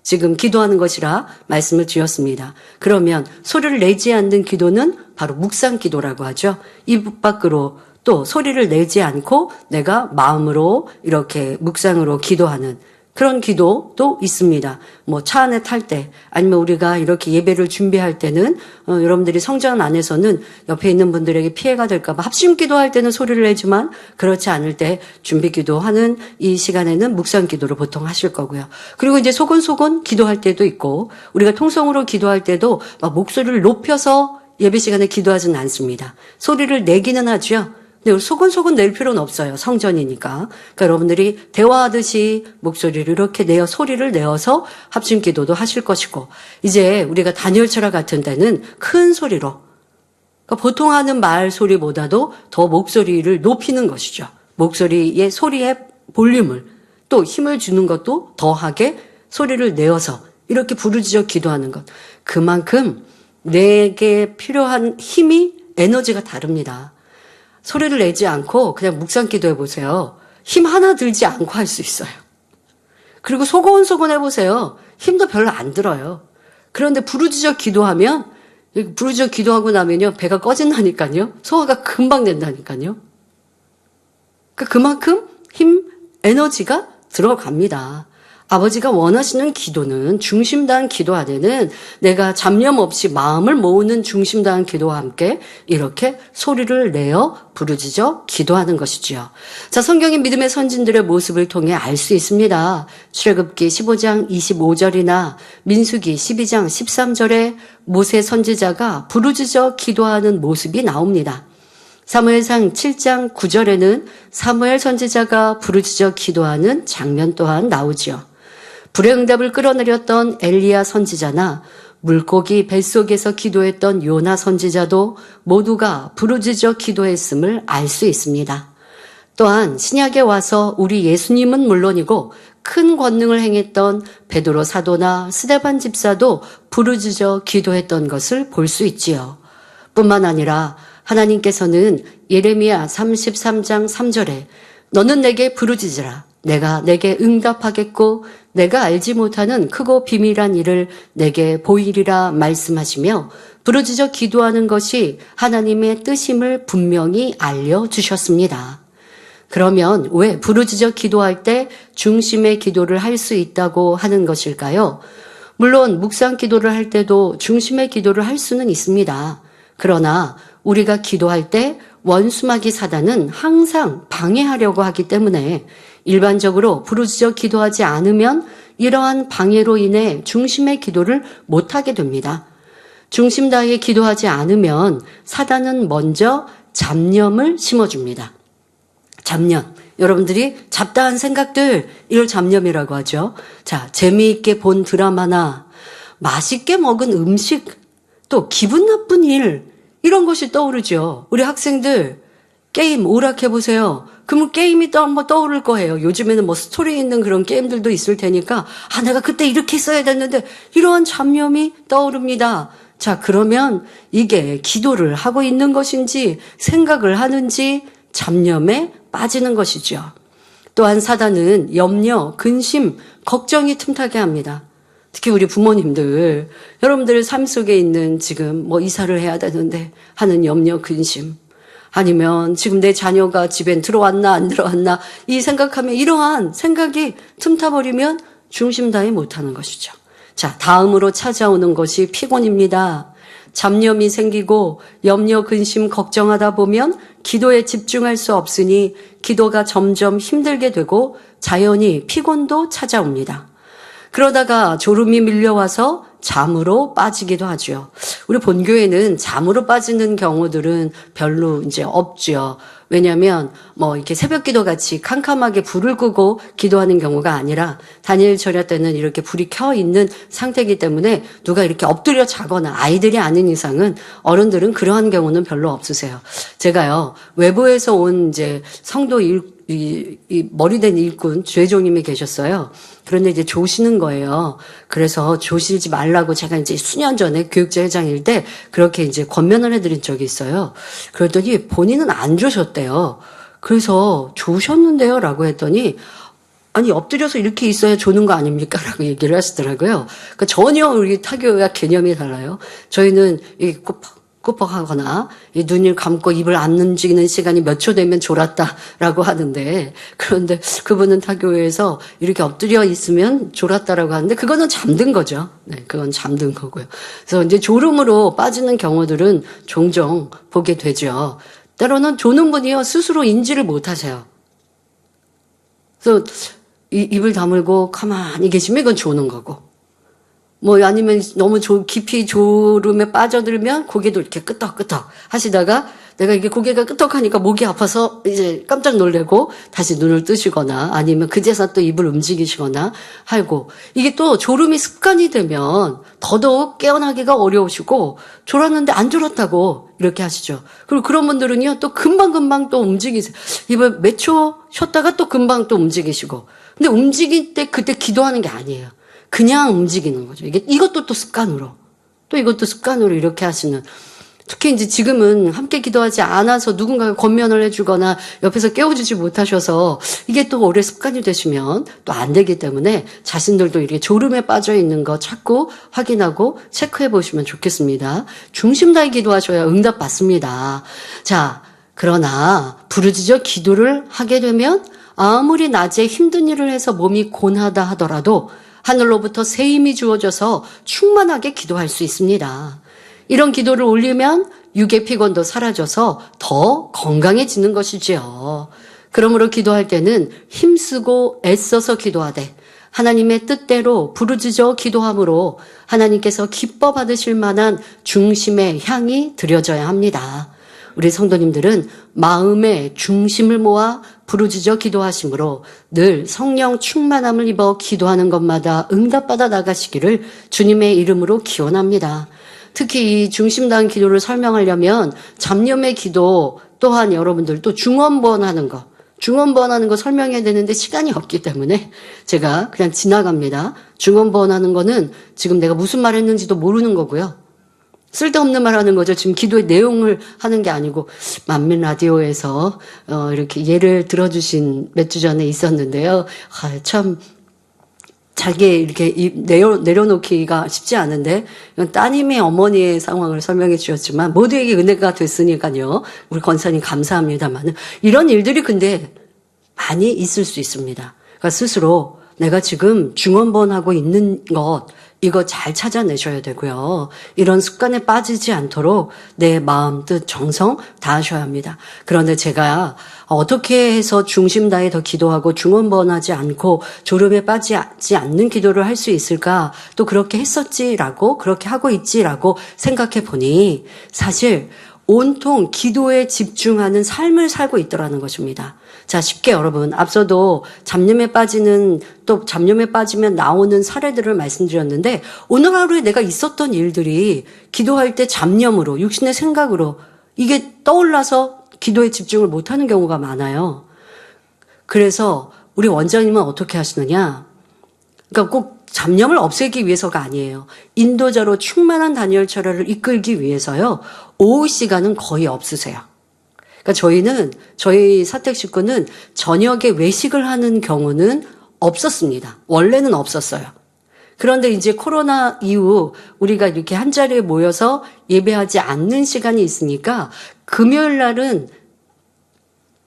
지금 기도하는 것이라 말씀을 드렸습니다. 그러면 소리를 내지 않는 기도는 바로 묵상 기도라고 하죠. 입 밖으로 또 소리를 내지 않고 내가 마음으로 이렇게 묵상으로 기도하는 그런 기도도 있습니다. 뭐 차 안에 탈 때, 아니면 우리가 이렇게 예배를 준비할 때는 여러분들이 성전 안에서는 옆에 있는 분들에게 피해가 될까 봐 합심 기도할 때는 소리를 내지만 그렇지 않을 때 준비 기도하는 이 시간에는 묵상 기도를 보통 하실 거고요. 그리고 이제 소곤소곤 기도할 때도 있고, 우리가 통성으로 기도할 때도 막 목소리를 높여서 예배 시간에 기도하지는 않습니다. 소리를 내기는 하죠. 근데 소곤소곤 낼 필요는 없어요. 성전이니까. 그러니까 여러분들이 대화하듯이 목소리를 이렇게 내어 소리를 내어서 합심 기도도 하실 것이고, 이제 우리가 다니엘 철학 같은 데는 큰 소리로, 그러니까 보통 하는 말 소리보다도 더 목소리를 높이는 것이죠. 목소리의 소리의 볼륨을 또 힘을 주는 것도 더하게 소리를 내어서 이렇게 부르짖어 기도하는 것. 그만큼 내게 필요한 힘이, 에너지가 다릅니다. 소리를 내지 않고 그냥 묵상 기도해 보세요. 힘 하나 들지 않고 할 수 있어요. 그리고 소곤소곤 해보세요. 힘도 별로 안 들어요. 그런데 부르짖어 기도하면, 부르짖어 기도하고 나면요, 배가 꺼진다니까요. 소화가 금방 된다니까요. 그만큼 힘, 에너지가 들어갑니다. 아버지가 원하시는 기도는 중심 다한 기도 안에는 내가 잡념 없이 마음을 모으는 중심 다한 기도와 함께 이렇게 소리를 내어 부르짖어 기도하는 것이지요. 자, 성경의 믿음의 선진들의 모습을 통해 알 수 있습니다. 출애굽기 15장 25절이나 민수기 12장 13절에 모세 선지자가 부르짖어 기도하는 모습이 나옵니다. 사무엘상 7장 9절에는 사무엘 선지자가 부르짖어 기도하는 장면 또한 나오지요. 불의 응답을 끌어내렸던 엘리야 선지자나 물고기 뱃속에서 기도했던 요나 선지자도 모두가 부르짖어 기도했음을 알 수 있습니다. 또한 신약에 와서 우리 예수님은 물론이고 큰 권능을 행했던 베드로 사도나 스데반 집사도 부르짖어 기도했던 것을 볼 수 있지요. 뿐만 아니라 하나님께서는 예레미야 33장 3절에 너는 내게 부르짖으라. 내가 내게 응답하겠고 내가 알지 못하는 크고 비밀한 일을 내게 보이리라 말씀하시며 부르짖어 기도하는 것이 하나님의 뜻임을 분명히 알려주셨습니다. 그러면 왜 부르짖어 기도할 때 중심의 기도를 할 수 있다고 하는 것일까요? 물론 묵상 기도를 할 때도 중심의 기도를 할 수는 있습니다. 그러나 우리가 기도할 때 원수마귀 사단은 항상 방해하려고 하기 때문에 일반적으로 부르짖어 기도하지 않으면 이러한 방해로 인해 중심의 기도를 못하게 됩니다. 중심 다해 기도하지 않으면 사단은 먼저 잡념을 심어줍니다. 잡념. 여러분들이 잡다한 생각들, 이걸 잡념이라고 하죠. 자, 재미있게 본 드라마나 맛있게 먹은 음식, 또 기분 나쁜 일, 이런 것이 떠오르죠. 우리 학생들 게임 오락해보세요. 그러면 게임이 한번 떠오를 거예요. 요즘에는 뭐 스토리 있는 그런 게임들도 있을 테니까 내가 그때 이렇게 했어야 됐는데 이러한 잡념이 떠오릅니다. 자, 그러면 이게 기도를 하고 있는 것인지 생각을 하는지 잡념에 빠지는 것이죠. 또한 사단은 염려, 근심, 걱정이 틈타게 합니다. 특히 우리 부모님들, 여러분들의 삶 속에 있는 지금 뭐 이사를 해야 되는데 하는 염려, 근심, 아니면 지금 내 자녀가 집엔 들어왔나 안 들어왔나 이 생각하면 이러한 생각이 틈타버리면 중심 다해 못하는 것이죠. 자, 다음으로 찾아오는 것이 피곤입니다. 잡념이 생기고 염려, 근심, 걱정하다 보면 기도에 집중할 수 없으니 기도가 점점 힘들게 되고 자연히 피곤도 찾아옵니다. 그러다가 졸음이 밀려와서 잠으로 빠지기도 하죠. 우리 본교회는 잠으로 빠지는 경우들은 별로 이제 없죠. 왜냐하면 뭐 이렇게 새벽 기도 같이 캄캄하게 불을 끄고 기도하는 경우가 아니라 다니엘 철야 때는 이렇게 불이 켜 있는 상태이기 때문에 누가 이렇게 엎드려 자거나 아이들이 아닌 이상은 어른들은 그러한 경우는 별로 없으세요. 제가요, 외부에서 온 이제 성도 이 머리된 일꾼 죄종님이 계셨어요. 그런데 이제 조시는 거예요. 그래서 조시지 말라고 제가 이제 수년 전에 교육자 회장일 때 그렇게 이제 권면을 해드린 적이 있어요. 그랬더니 본인은 안 조셨대요. 그래서 조셨는데요? 라고 했더니 아니 엎드려서 이렇게 있어야 조는 거 아닙니까? 라고 얘기를 하시더라고요. 그러니까 전혀 우리 타교의학 개념이 달라요. 저희는 꼭 꾸벅하거나 이 눈을 감고 입을 안 움직이는 시간이 몇 초 되면 졸았다라고 하는데, 그런데 그분은 타교회에서 이렇게 엎드려 있으면 졸았다라고 하는데 그거는 잠든 거죠. 네, 그건 잠든 거고요. 그래서 이제 졸음으로 빠지는 경우들은 종종 보게 되죠. 때로는 조는 분이요 스스로 인지를 못하세요. 그래서 입을 다물고 가만히 계시면 이건 조는 거고, 뭐 아니면 너무 깊이 졸음에 빠져들면 고개도 이렇게 끄덕끄덕 하시다가 내가 이게 고개가 끄덕하니까 목이 아파서 이제 깜짝 놀래고 다시 눈을 뜨시거나 아니면 그제서 또 입을 움직이시거나 하고, 이게 또 졸음이 습관이 되면 더더욱 깨어나기가 어려우시고 졸았는데 안 졸았다고 이렇게 하시죠. 그리고 그런 분들은요 또 금방금방 또 움직이세요. 입을 몇 초 쉬었다가 또 금방 또 움직이시고, 근데 움직일 때 그때 기도하는 게 아니에요. 그냥 움직이는 거죠. 이것도 또 습관으로, 또 이것도 습관으로 이렇게 하시는, 특히 이제 지금은 함께 기도하지 않아서 누군가가 권면을 해주거나 옆에서 깨워주지 못하셔서 이게 또 오래 습관이 되시면 또 안 되기 때문에 자신들도 이렇게 졸음에 빠져 있는 거 자꾸 확인하고 체크해 보시면 좋겠습니다. 중심 다해 기도하셔야 응답 받습니다. 자, 그러나 부르짖어 기도를 하게 되면 아무리 낮에 힘든 일을 해서 몸이 곤하다 하더라도 하늘로부터 새 힘이 주어져서 충만하게 기도할 수 있습니다. 이런 기도를 올리면 육의 피곤도 사라져서 더 건강해지는 것이지요. 그러므로 기도할 때는 힘쓰고 애써서 기도하되 하나님의 뜻대로 부르짖어 기도함으로 하나님께서 기뻐 받으실 만한 중심의 향이 드려져야 합니다. 우리 성도님들은 마음의 중심을 모아 부르짖어 기도하심으로 늘 성령 충만함을 입어 기도하는 것마다 응답받아 나가시기를 주님의 이름으로 기원합니다. 특히 이 중심 다한 기도를 설명하려면 잡념의 기도 또한 여러분들도 중언부언하는 거 설명해야 되는데 시간이 없기 때문에 제가 그냥 지나갑니다. 중언부언하는 거는 지금 내가 무슨 말 했는지도 모르는 거고요. 쓸데없는 말 하는 거죠. 지금 기도의 내용을 하는 게 아니고, 만민 라디오에서 이렇게 예를 들어주신 몇 주 전에 있었는데요. 참 잘게 이렇게 내려놓기가 쉽지 않은데, 따님의 어머니의 상황을 설명해 주셨지만 모두에게 은혜가 됐으니까요. 우리 권사님 감사합니다만, 이런 일들이 근데 많이 있을 수 있습니다. 그러니까 스스로 내가 지금 중언부언하고 있는 것, 이거 잘 찾아내셔야 되고요. 이런 습관에 빠지지 않도록 내 마음, 뜻, 정성 다하셔야 합니다. 그런데 제가 어떻게 해서 중심 다해 더 기도하고 중언부언하지 않고 졸음에 빠지지 않는 기도를 할 수 있을까? 또 그렇게 했었지라고, 그렇게 하고 있지라고 생각해 보니 사실 온통 기도에 집중하는 삶을 살고 있더라는 것입니다. 자, 쉽게 여러분, 앞서도 잡념에 빠지면 나오는 사례들을 말씀드렸는데, 오늘 하루에 내가 있었던 일들이 기도할 때 잡념으로, 육신의 생각으로 이게 떠올라서 기도에 집중을 못하는 경우가 많아요. 그래서 우리 원장님은 어떻게 하시느냐? 그러니까 꼭 잡념을 없애기 위해서가 아니에요. 인도자로 충만한 다니엘 철야를 이끌기 위해서요. 오후 시간은 거의 없으세요. 그러니까 저희 사택 식구는 저녁에 외식을 하는 경우는 없었습니다. 원래는 없었어요. 그런데 이제 코로나 이후 우리가 이렇게 한 자리에 모여서 예배하지 않는 시간이 있으니까 금요일 날은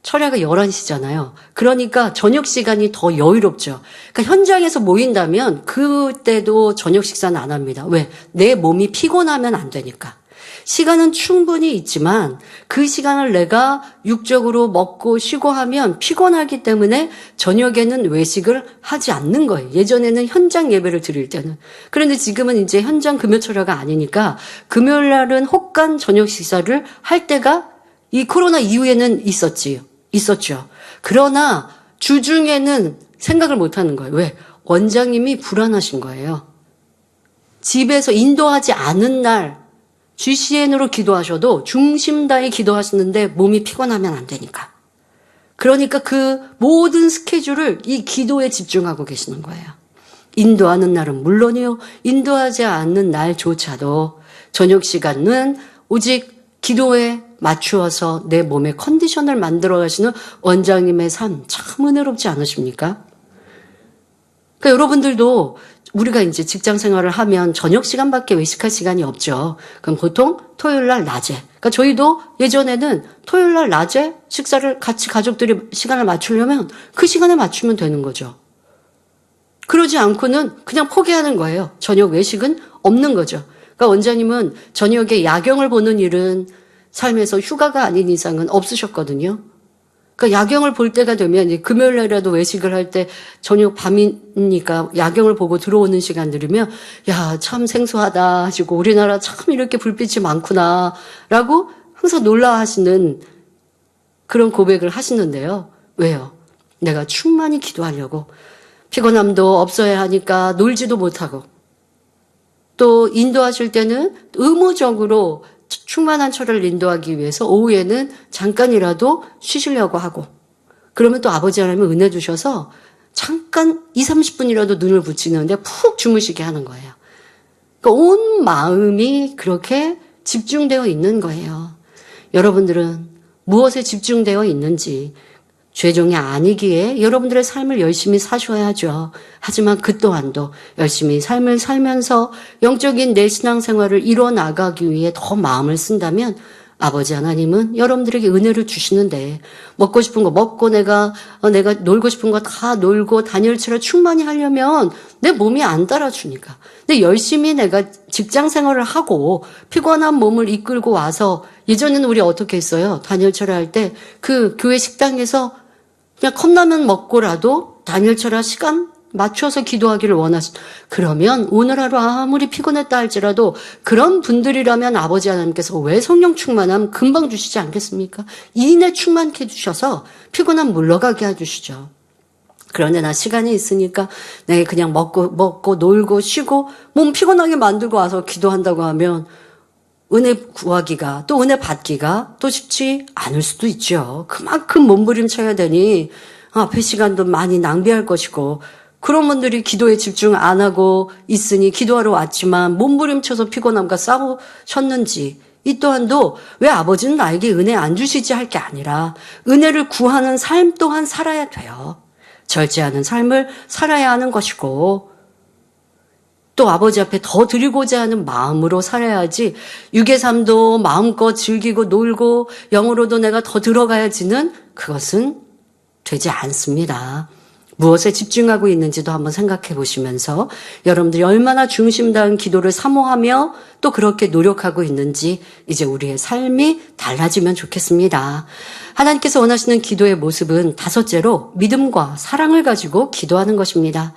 철야가 11시잖아요. 그러니까 저녁 시간이 더 여유롭죠. 그러니까 현장에서 모인다면 그때도 저녁 식사는 안 합니다. 왜? 내 몸이 피곤하면 안 되니까. 시간은 충분히 있지만 그 시간을 내가 육적으로 먹고 쉬고 하면 피곤하기 때문에 저녁에는 외식을 하지 않는 거예요. 예전에는 현장 예배를 드릴 때는. 그런데 지금은 이제 현장 금요철야가 아니니까 금요일 날은 혹간 저녁 식사를 할 때가 이 코로나 이후에는 있었죠. 그러나 주중에는 생각을 못 하는 거예요. 왜? 원장님이 불안하신 거예요. 집에서 인도하지 않은 날 GCN으로 기도하셔도 중심 다해 기도하시는데 몸이 피곤하면 안 되니까. 그러니까 그 모든 스케줄을 이 기도에 집중하고 계시는 거예요. 인도하는 날은 물론이요. 인도하지 않는 날조차도 저녁 시간은 오직 기도에 맞추어서 내 몸의 컨디션을 만들어 가시는 원장님의 삶 참 은혜롭지 않으십니까? 그러니까 여러분들도 우리가 이제 직장 생활을 하면 저녁 시간밖에 외식할 시간이 없죠. 그럼 보통 토요일 날 낮에. 그러니까 저희도 예전에는 토요일 날 낮에 식사를 같이 가족들이 시간을 맞추려면 그 시간에 맞추면 되는 거죠. 그러지 않고는 그냥 포기하는 거예요. 저녁 외식은 없는 거죠. 그러니까 원장님은 저녁에 야경을 보는 일은 삶에서 휴가가 아닌 이상은 없으셨거든요. 그러니까 야경을 볼 때가 되면 이제 금요일 날이라도 외식을 할 때 저녁 밤이니까 야경을 보고 들어오는 시간들이면 야, 참 생소하다 하시고 우리나라 참 이렇게 불빛이 많구나라고 항상 놀라하시는 그런 고백을 하시는데요. 왜요? 내가 충만히 기도하려고 피곤함도 없어야 하니까 놀지도 못하고 또 인도하실 때는 의무적으로 충만한 철을 인도하기 위해서 오후에는 잠깐이라도 쉬시려고 하고 그러면 또 아버지 하나님은 은혜 주셔서 잠깐 20-30분이라도 눈을 붙이는데 푹 주무시게 하는 거예요. 그러니까 온 마음이 그렇게 집중되어 있는 거예요. 여러분들은 무엇에 집중되어 있는지 죄종이 아니기에 여러분들의 삶을 열심히 사셔야죠. 하지만 그 또한도 열심히 삶을 살면서 영적인 내 신앙생활을 이루어 나가기 위해 더 마음을 쓴다면 아버지 하나님은 여러분들에게 은혜를 주시는데 먹고 싶은 거 먹고 내가 놀고 싶은 거 다 놀고 단열처럼 충만히 하려면 내 몸이 안 따라주니까. 근데 열심히 내가 직장 생활을 하고 피곤한 몸을 이끌고 와서 예전에는 우리 어떻게 했어요? 단열철야 할 때 그 교회 식당에서 그냥 컵라면 먹고라도 단열철야 시간 맞춰서 기도하기를 그러면 오늘 하루 아무리 피곤했다 할지라도 그런 분들이라면 아버지 하나님께서 왜 성령 충만함 금방 주시지 않겠습니까? 이내 충만케 해주셔서 피곤함 물러가게 해주시죠. 그런데 나 시간이 있으니까 내 그냥 먹고 놀고 쉬고 몸 피곤하게 만들고 와서 기도한다고 하면 은혜 구하기가 또 은혜 받기가 또 쉽지 않을 수도 있죠. 그만큼 몸부림쳐야 되니 앞에 시간도 많이 낭비할 것이고 그런 분들이 기도에 집중 안 하고 있으니 기도하러 왔지만 몸부림쳐서 피곤함과 싸우셨는지 이 또한도 왜 아버지는 나에게 은혜 안 주시지 할 게 아니라 은혜를 구하는 삶 또한 살아야 돼요. 절제하는 삶을 살아야 하는 것이고 또 아버지 앞에 더 드리고자 하는 마음으로 살아야지 육의 삶도 마음껏 즐기고 놀고 영으로도 내가 더 들어가야지는 그것은 되지 않습니다. 무엇에 집중하고 있는지도 한번 생각해 보시면서 여러분들이 얼마나 중심 다한 기도를 사모하며 또 그렇게 노력하고 있는지 이제 우리의 삶이 달라지면 좋겠습니다. 하나님께서 원하시는 기도의 모습은 다섯째로 믿음과 사랑을 가지고 기도하는 것입니다.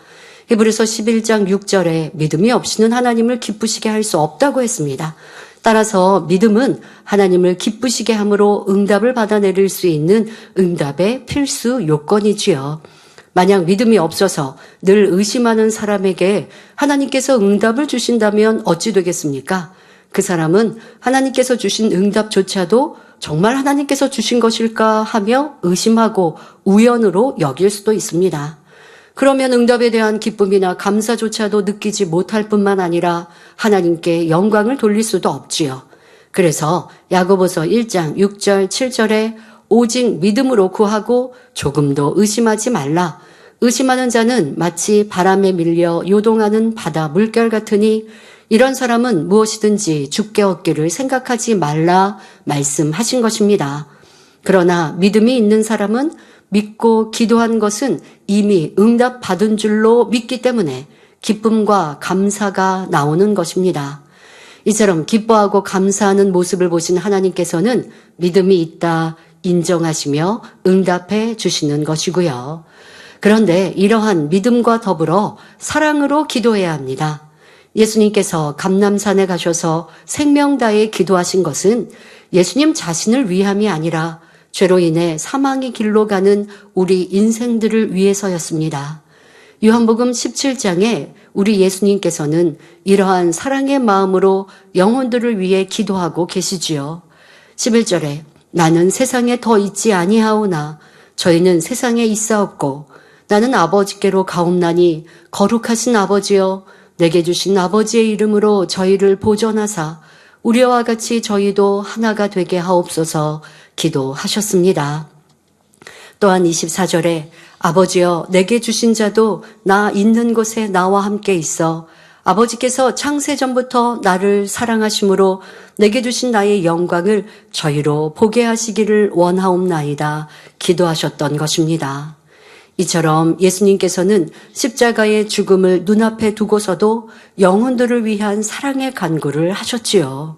히브리서 11장 6절에 믿음이 없이는 하나님을 기쁘시게 할 수 없다고 했습니다. 따라서 믿음은 하나님을 기쁘시게 함으로 응답을 받아내릴 수 있는 응답의 필수 요건이지요. 만약 믿음이 없어서 늘 의심하는 사람에게 하나님께서 응답을 주신다면 어찌 되겠습니까? 그 사람은 하나님께서 주신 응답조차도 정말 하나님께서 주신 것일까 하며 의심하고 우연으로 여길 수도 있습니다. 그러면 응답에 대한 기쁨이나 감사조차도 느끼지 못할 뿐만 아니라 하나님께 영광을 돌릴 수도 없지요. 그래서 야고보서 1장 6절 7절에 오직 믿음으로 구하고 조금도 의심하지 말라. 의심하는 자는 마치 바람에 밀려 요동하는 바다 물결 같으니 이런 사람은 무엇이든지 주께 얻기를 생각하지 말라 말씀하신 것입니다. 그러나 믿음이 있는 사람은 믿고 기도한 것은 이미 응답받은 줄로 믿기 때문에 기쁨과 감사가 나오는 것입니다. 이처럼 기뻐하고 감사하는 모습을 보신 하나님께서는 믿음이 있다 인정하시며 응답해 주시는 것이고요. 그런데 이러한 믿음과 더불어 사랑으로 기도해야 합니다. 예수님께서 감람산에 가셔서 생명 다해 기도하신 것은 예수님 자신을 위함이 아니라 죄로 인해 사망의 길로 가는 우리 인생들을 위해서였습니다. 요한복음 17장에 우리 예수님께서는 이러한 사랑의 마음으로 영혼들을 위해 기도하고 계시지요. 11절에 나는 세상에 더 있지 아니하오나 저희는 세상에 있사옵고 나는 아버지께로 가옵나니 거룩하신 아버지여 내게 주신 아버지의 이름으로 저희를 보존하사 우리와 같이 저희도 하나가 되게 하옵소서 기도하셨습니다. 또한 24절에 아버지여, 내게 주신 자도 나 있는 곳에 나와 함께 있어 아버지께서 창세전부터 나를 사랑하심으로 내게 주신 나의 영광을 저희로 보게 하시기를 원하옵나이다 기도하셨던 것입니다. 이처럼 예수님께서는 십자가의 죽음을 눈앞에 두고서도 영혼들을 위한 사랑의 간구를 하셨지요.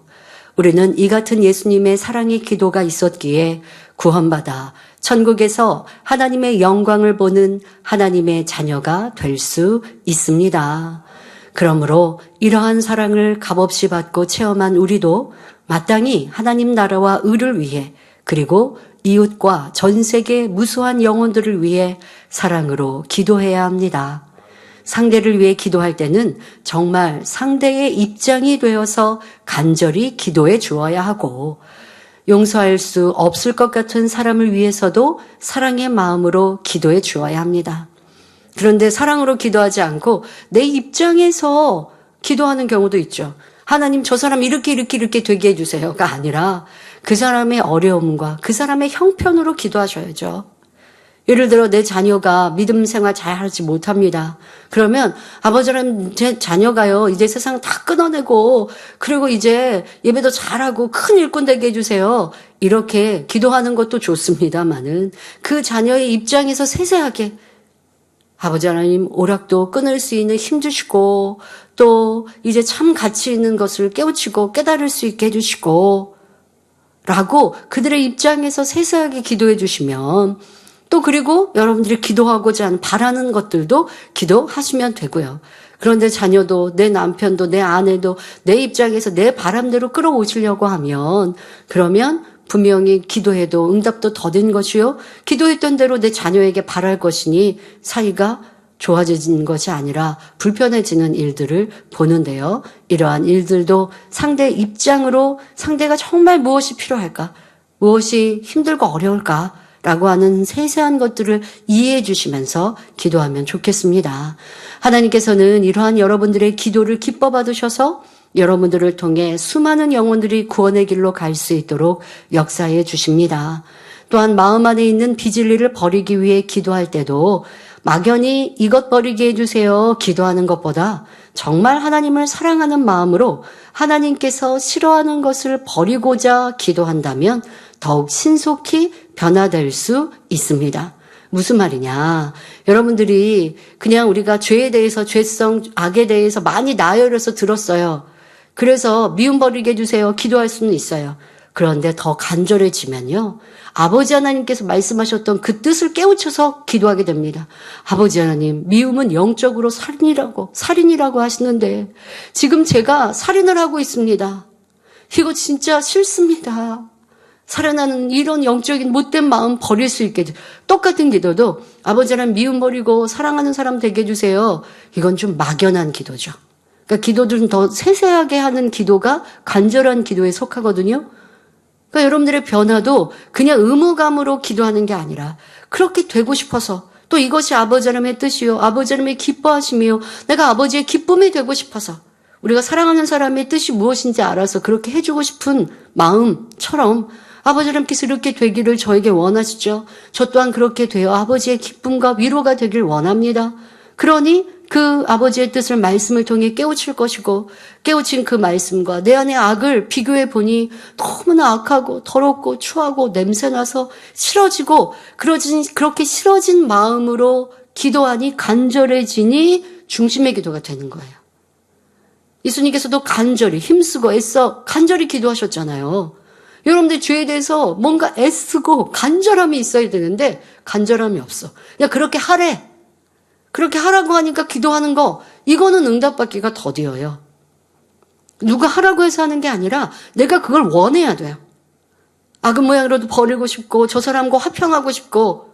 우리는 이 같은 예수님의 사랑의 기도가 있었기에 구원받아 천국에서 하나님의 영광을 보는 하나님의 자녀가 될 수 있습니다. 그러므로 이러한 사랑을 값없이 받고 체험한 우리도 마땅히 하나님 나라와 의를 위해 그리고 이웃과 전 세계 무수한 영혼들을 위해 사랑으로 기도해야 합니다. 상대를 위해 기도할 때는 정말 상대의 입장이 되어서 간절히 기도해 주어야 하고 용서할 수 없을 것 같은 사람을 위해서도 사랑의 마음으로 기도해 주어야 합니다. 그런데 사랑으로 기도하지 않고 내 입장에서 기도하는 경우도 있죠. 하나님 저 사람 이렇게 되게 해주세요가 아니라 그 사람의 어려움과 그 사람의 형편으로 기도하셔야죠. 예를 들어 내 자녀가 믿음 생활 잘 하지 못합니다. 그러면 아버지는 제 자녀가요 이제 세상 다 끊어내고 그리고 이제 예배도 잘하고 큰 일꾼 되게 해주세요. 이렇게 기도하는 것도 좋습니다만은 그 자녀의 입장에서 세세하게 아버지 하나님 오락도 끊을 수 있는 힘 주시고 또 이제 참 가치 있는 것을 깨우치고 깨달을 수 있게 해주시고 라고 그들의 입장에서 세세하게 기도해 주시면 또 그리고 여러분들이 기도하고자 바라는 것들도 기도하시면 되고요. 그런데 자녀도 내 남편도 내 아내도 내 입장에서 내 바람대로 끌어오시려고 하면 그러면 분명히 기도해도 응답도 더딘 것이요. 기도했던 대로 내 자녀에게 바랄 것이니 사이가 좋아지는 것이 아니라 불편해지는 일들을 보는데요. 이러한 일들도 상대 입장으로 상대가 정말 무엇이 필요할까? 무엇이 힘들고 어려울까? 라고 하는 세세한 것들을 이해해 주시면서 기도하면 좋겠습니다. 하나님께서는 이러한 여러분들의 기도를 기뻐 받으셔서 여러분들을 통해 수많은 영혼들이 구원의 길로 갈 수 있도록 역사해 주십니다. 또한 마음 안에 있는 비진리를 버리기 위해 기도할 때도 막연히 이것 버리게 해주세요 기도하는 것보다 정말 하나님을 사랑하는 마음으로 하나님께서 싫어하는 것을 버리고자 기도한다면 더욱 신속히 변화될 수 있습니다. 무슨 말이냐? 여러분들이 그냥 우리가 죄에 대해서 죄성, 악에 대해서 많이 나열해서 들었어요. 그래서 미움 버리게 해주세요 기도할 수는 있어요. 그런데 더 간절해지면요. 아버지 하나님께서 말씀하셨던 그 뜻을 깨우쳐서 기도하게 됩니다. 아버지 하나님, 미움은 영적으로 살인이라고 하시는데 지금 제가 살인을 하고 있습니다. 이거 진짜 싫습니다. 살아나는 이런 영적인 못된 마음 버릴 수 있게 똑같은 기도도 아버지 하나님 미움 버리고 사랑하는 사람 되게 해주세요. 이건 좀 막연한 기도죠. 그러니까 기도를 좀 더 세세하게 하는 기도가 간절한 기도에 속하거든요. 그러니까 여러분들의 변화도 그냥 의무감으로 기도하는 게 아니라 그렇게 되고 싶어서 또 이것이 아버지 하나님의 뜻이요. 아버지 하나님의 기뻐하심이요. 내가 아버지의 기쁨이 되고 싶어서 우리가 사랑하는 사람의 뜻이 무엇인지 알아서 그렇게 해주고 싶은 마음처럼 아버지 하나님께서 이렇게 되기를 저에게 원하시죠. 저 또한 그렇게 되어 아버지의 기쁨과 위로가 되길 원합니다. 그러니 그 아버지의 뜻을 말씀을 통해 깨우칠 것이고 깨우친 그 말씀과 내 안의 악을 비교해 보니 너무나 악하고 더럽고 추하고 냄새나서 싫어지고 그렇게 싫어진 마음으로 기도하니 간절해지니 중심의 기도가 되는 거예요. 예수님께서도 간절히 힘쓰고 애써 간절히 기도하셨잖아요. 여러분들 죄에 대해서 뭔가 애쓰고 간절함이 있어야 되는데 간절함이 없어. 그냥 그렇게 하래. 그렇게 하라고 하니까 기도하는 거 이거는 응답받기가 더디어요. 누가 하라고 해서 하는 게 아니라 내가 그걸 원해야 돼요. 악은 모양으로도 버리고 싶고 저 사람과 화평하고 싶고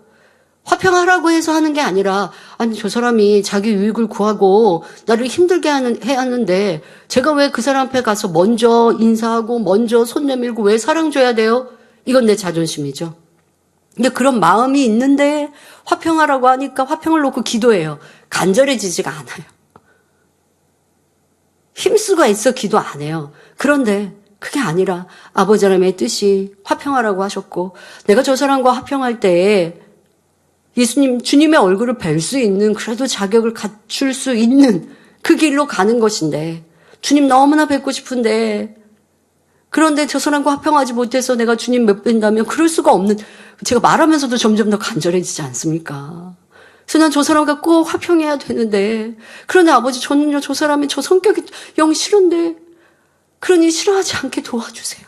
화평하라고 해서 하는 게 아니라 아니 저 사람이 자기 유익을 구하고 나를 힘들게 해야 하는데 제가 왜 그 사람 앞에 가서 먼저 인사하고 먼저 손 내밀고 왜 사랑 줘야 돼요? 이건 내 자존심이죠. 근데 그런 마음이 있는데 화평하라고 하니까 화평을 놓고 기도해요. 간절해지지가 않아요. 힘쓰고 애써 기도 안 해요. 그런데 그게 아니라 아버지 하나님의 뜻이 화평하라고 하셨고 내가 저 사람과 화평할 때에 주님의 얼굴을 뵐 수 있는, 그래도 자격을 갖출 수 있는 그 길로 가는 것인데, 주님 너무나 뵙고 싶은데, 그런데 저 사람과 화평하지 못해서 내가 주님 못 뵌다면 그럴 수가 없는, 제가 말하면서도 점점 더 간절해지지 않습니까? 그래서 난 저 사람과 꼭 화평해야 되는데, 그런데 아버지, 저는요, 저 사람이 저 성격이 영 싫은데, 그러니 싫어하지 않게 도와주세요.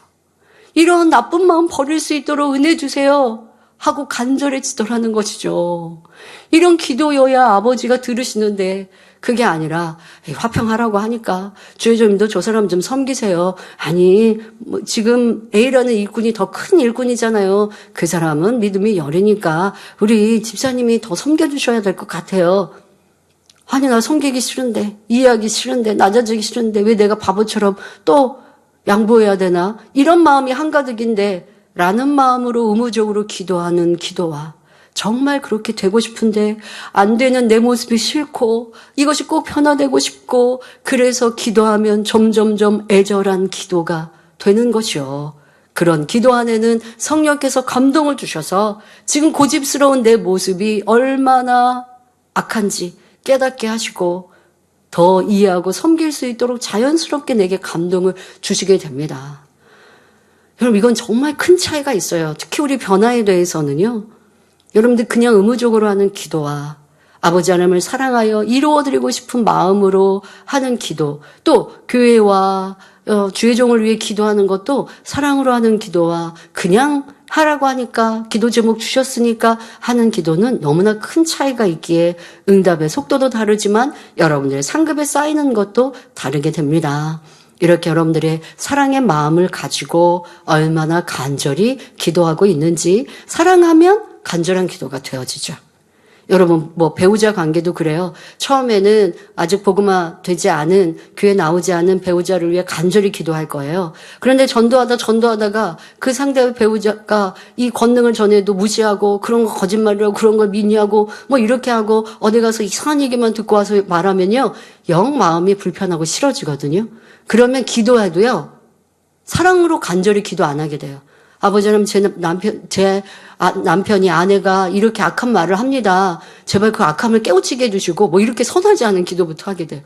이런 나쁜 마음 버릴 수 있도록 은혜 주세요. 하고 간절해지더라는 것이죠. 이런 기도여야 아버지가 들으시는데, 그게 아니라 화평하라고 하니까 주여주님도 저 사람 좀 섬기세요. 아니 지금 A라는 일꾼이 더 큰 일꾼이잖아요. 그 사람은 믿음이 여리니까 우리 집사님이 더 섬겨주셔야 될 것 같아요. 아니 나 섬기기 싫은데, 이해하기 싫은데, 낮아지기 싫은데 왜 내가 바보처럼 또 양보해야 되나, 이런 마음이 한가득인데 라는 마음으로 의무적으로 기도하는 기도와, 정말 그렇게 되고 싶은데 안 되는 내 모습이 싫고 이것이 꼭 변화되고 싶고, 그래서 기도하면 점점점 애절한 기도가 되는 것이요. 그런 기도 안에는 성령께서 감동을 주셔서 지금 고집스러운 내 모습이 얼마나 악한지 깨닫게 하시고 더 이해하고 섬길 수 있도록 자연스럽게 내게 감동을 주시게 됩니다. 여러분, 이건 정말 큰 차이가 있어요. 특히 우리 변화에 대해서는요. 여러분들 그냥 의무적으로 하는 기도와 아버지 하나님을 사랑하여 이루어드리고 싶은 마음으로 하는 기도, 또 교회와 주의 종을 위해 기도하는 것도 사랑으로 하는 기도와 그냥 하라고 하니까 기도 제목 주셨으니까 하는 기도는 너무나 큰 차이가 있기에 응답의 속도도 다르지만 여러분들의 상급에 쌓이는 것도 다르게 됩니다. 이렇게 여러분들의 사랑의 마음을 가지고 얼마나 간절히 기도하고 있는지, 사랑하면 간절한 기도가 되어지죠. 여러분, 배우자 관계도 그래요. 처음에는 아직 복음화 되지 않은, 교회 나오지 않은 배우자를 위해 간절히 기도할 거예요. 그런데 전도하다가 그 상대의 배우자가 이 권능을 전해도 무시하고, 그런 거 거짓말이라고, 그런 걸 미니하고, 이렇게 하고, 어디 가서 이상한 얘기만 듣고 와서 말하면요, 영 마음이 불편하고 싫어지거든요. 그러면 기도해도요, 사랑으로 간절히 기도 안 하게 돼요. 아버지 하나님, 제 남편이, 아내가 이렇게 악한 말을 합니다. 제발 그 악함을 깨우치게 해주시고, 이렇게 선하지 않은 기도부터 하게 돼요.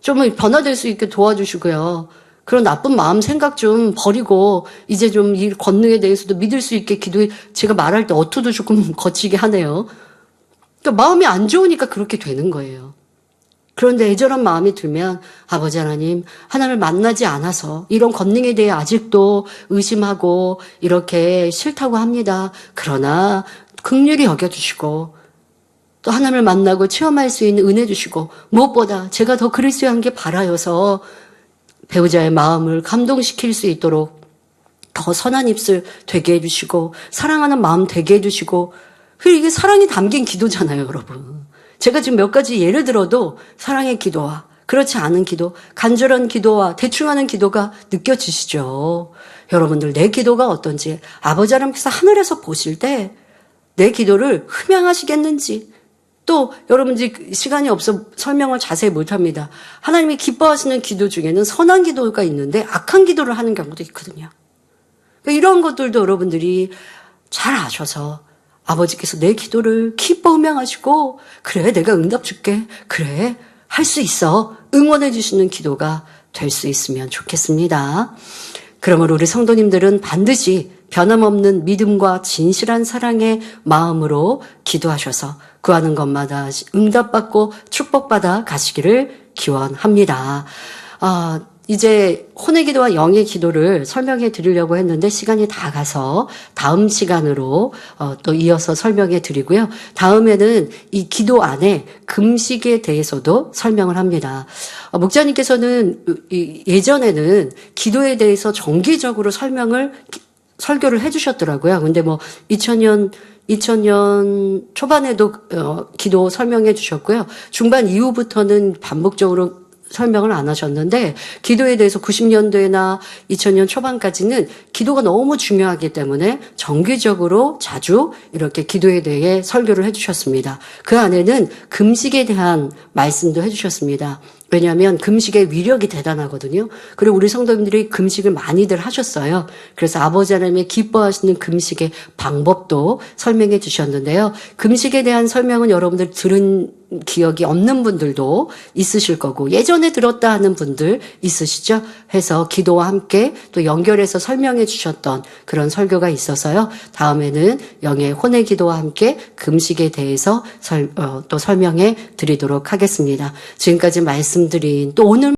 좀 변화될 수 있게 도와주시고요. 그런 나쁜 마음 생각 좀 버리고, 이제 좀 이 권능에 대해서도 믿을 수 있게 기도해, 제가 말할 때 어투도 조금 거치게 하네요. 그러니까 마음이 안 좋으니까 그렇게 되는 거예요. 그런데 애절한 마음이 들면 아버지 하나님, 하나님을 만나지 않아서 이런 권능에 대해 아직도 의심하고 이렇게 싫다고 합니다. 그러나 긍휼히 여겨주시고 또 하나님을 만나고 체험할 수 있는 은혜 주시고, 무엇보다 제가 더 그리스도의 함께 바라여서 배우자의 마음을 감동시킬 수 있도록 더 선한 입술 되게 해주시고 사랑하는 마음 되게 해주시고, 이게 사랑이 담긴 기도잖아요, 여러분. 제가 지금 몇 가지 예를 들어도 사랑의 기도와 그렇지 않은 기도, 간절한 기도와 대충 하는 기도가 느껴지시죠? 여러분들, 내 기도가 어떤지 아버지 하나님께서 하늘에서 보실 때 내 기도를 흠양하시겠는지, 또 여러분들이 시간이 없어 설명을 자세히 못합니다. 하나님이 기뻐하시는 기도 중에는 선한 기도가 있는데 악한 기도를 하는 경우도 있거든요. 그러니까 이런 것들도 여러분들이 잘 아셔서 아버지께서 내 기도를 기뻐 흠양하시고, 그래 내가 응답 줄게, 그래 할 수 있어, 응원해 주시는 기도가 될 수 있으면 좋겠습니다. 그러므로 우리 성도님들은 반드시 변함없는 믿음과 진실한 사랑의 마음으로 기도하셔서 구하는 것마다 응답받고 축복받아 가시기를 기원합니다. 이제 혼의 기도와 영의 기도를 설명해 드리려고 했는데 시간이 다 가서 다음 시간으로 또 이어서 설명해 드리고요. 다음에는 이 기도 안에 금식에 대해서도 설명을 합니다. 목자님께서는 예전에는 기도에 대해서 정기적으로 설교를 해주셨더라고요. 근데 2000년 초반에도 기도 설명해 주셨고요. 중반 이후부터는 반복적으로 설명을 안 하셨는데, 기도에 대해서 90년대나 2000년 초반까지는 기도가 너무 중요하기 때문에 정기적으로 자주 이렇게 기도에 대해 설교를 해주셨습니다. 그 안에는 금식에 대한 말씀도 해주셨습니다. 왜냐하면 금식의 위력이 대단하거든요. 그리고 우리 성도님들이 금식을 많이들 하셨어요. 그래서 아버지 하나님의 기뻐하시는 금식의 방법도 설명해 주셨는데요. 금식에 대한 설명은 여러분들 들은 기억이 없는 분들도 있으실 거고 예전에 들었다 하는 분들 있으시죠? 해서 기도와 함께 또 연결해서 설명해 주셨던 그런 설교가 있어서요. 다음에는 영의 혼의 기도와 함께 금식에 대해서 또 설명해 드리도록 하겠습니다. 지금까지 말씀드린 또 오늘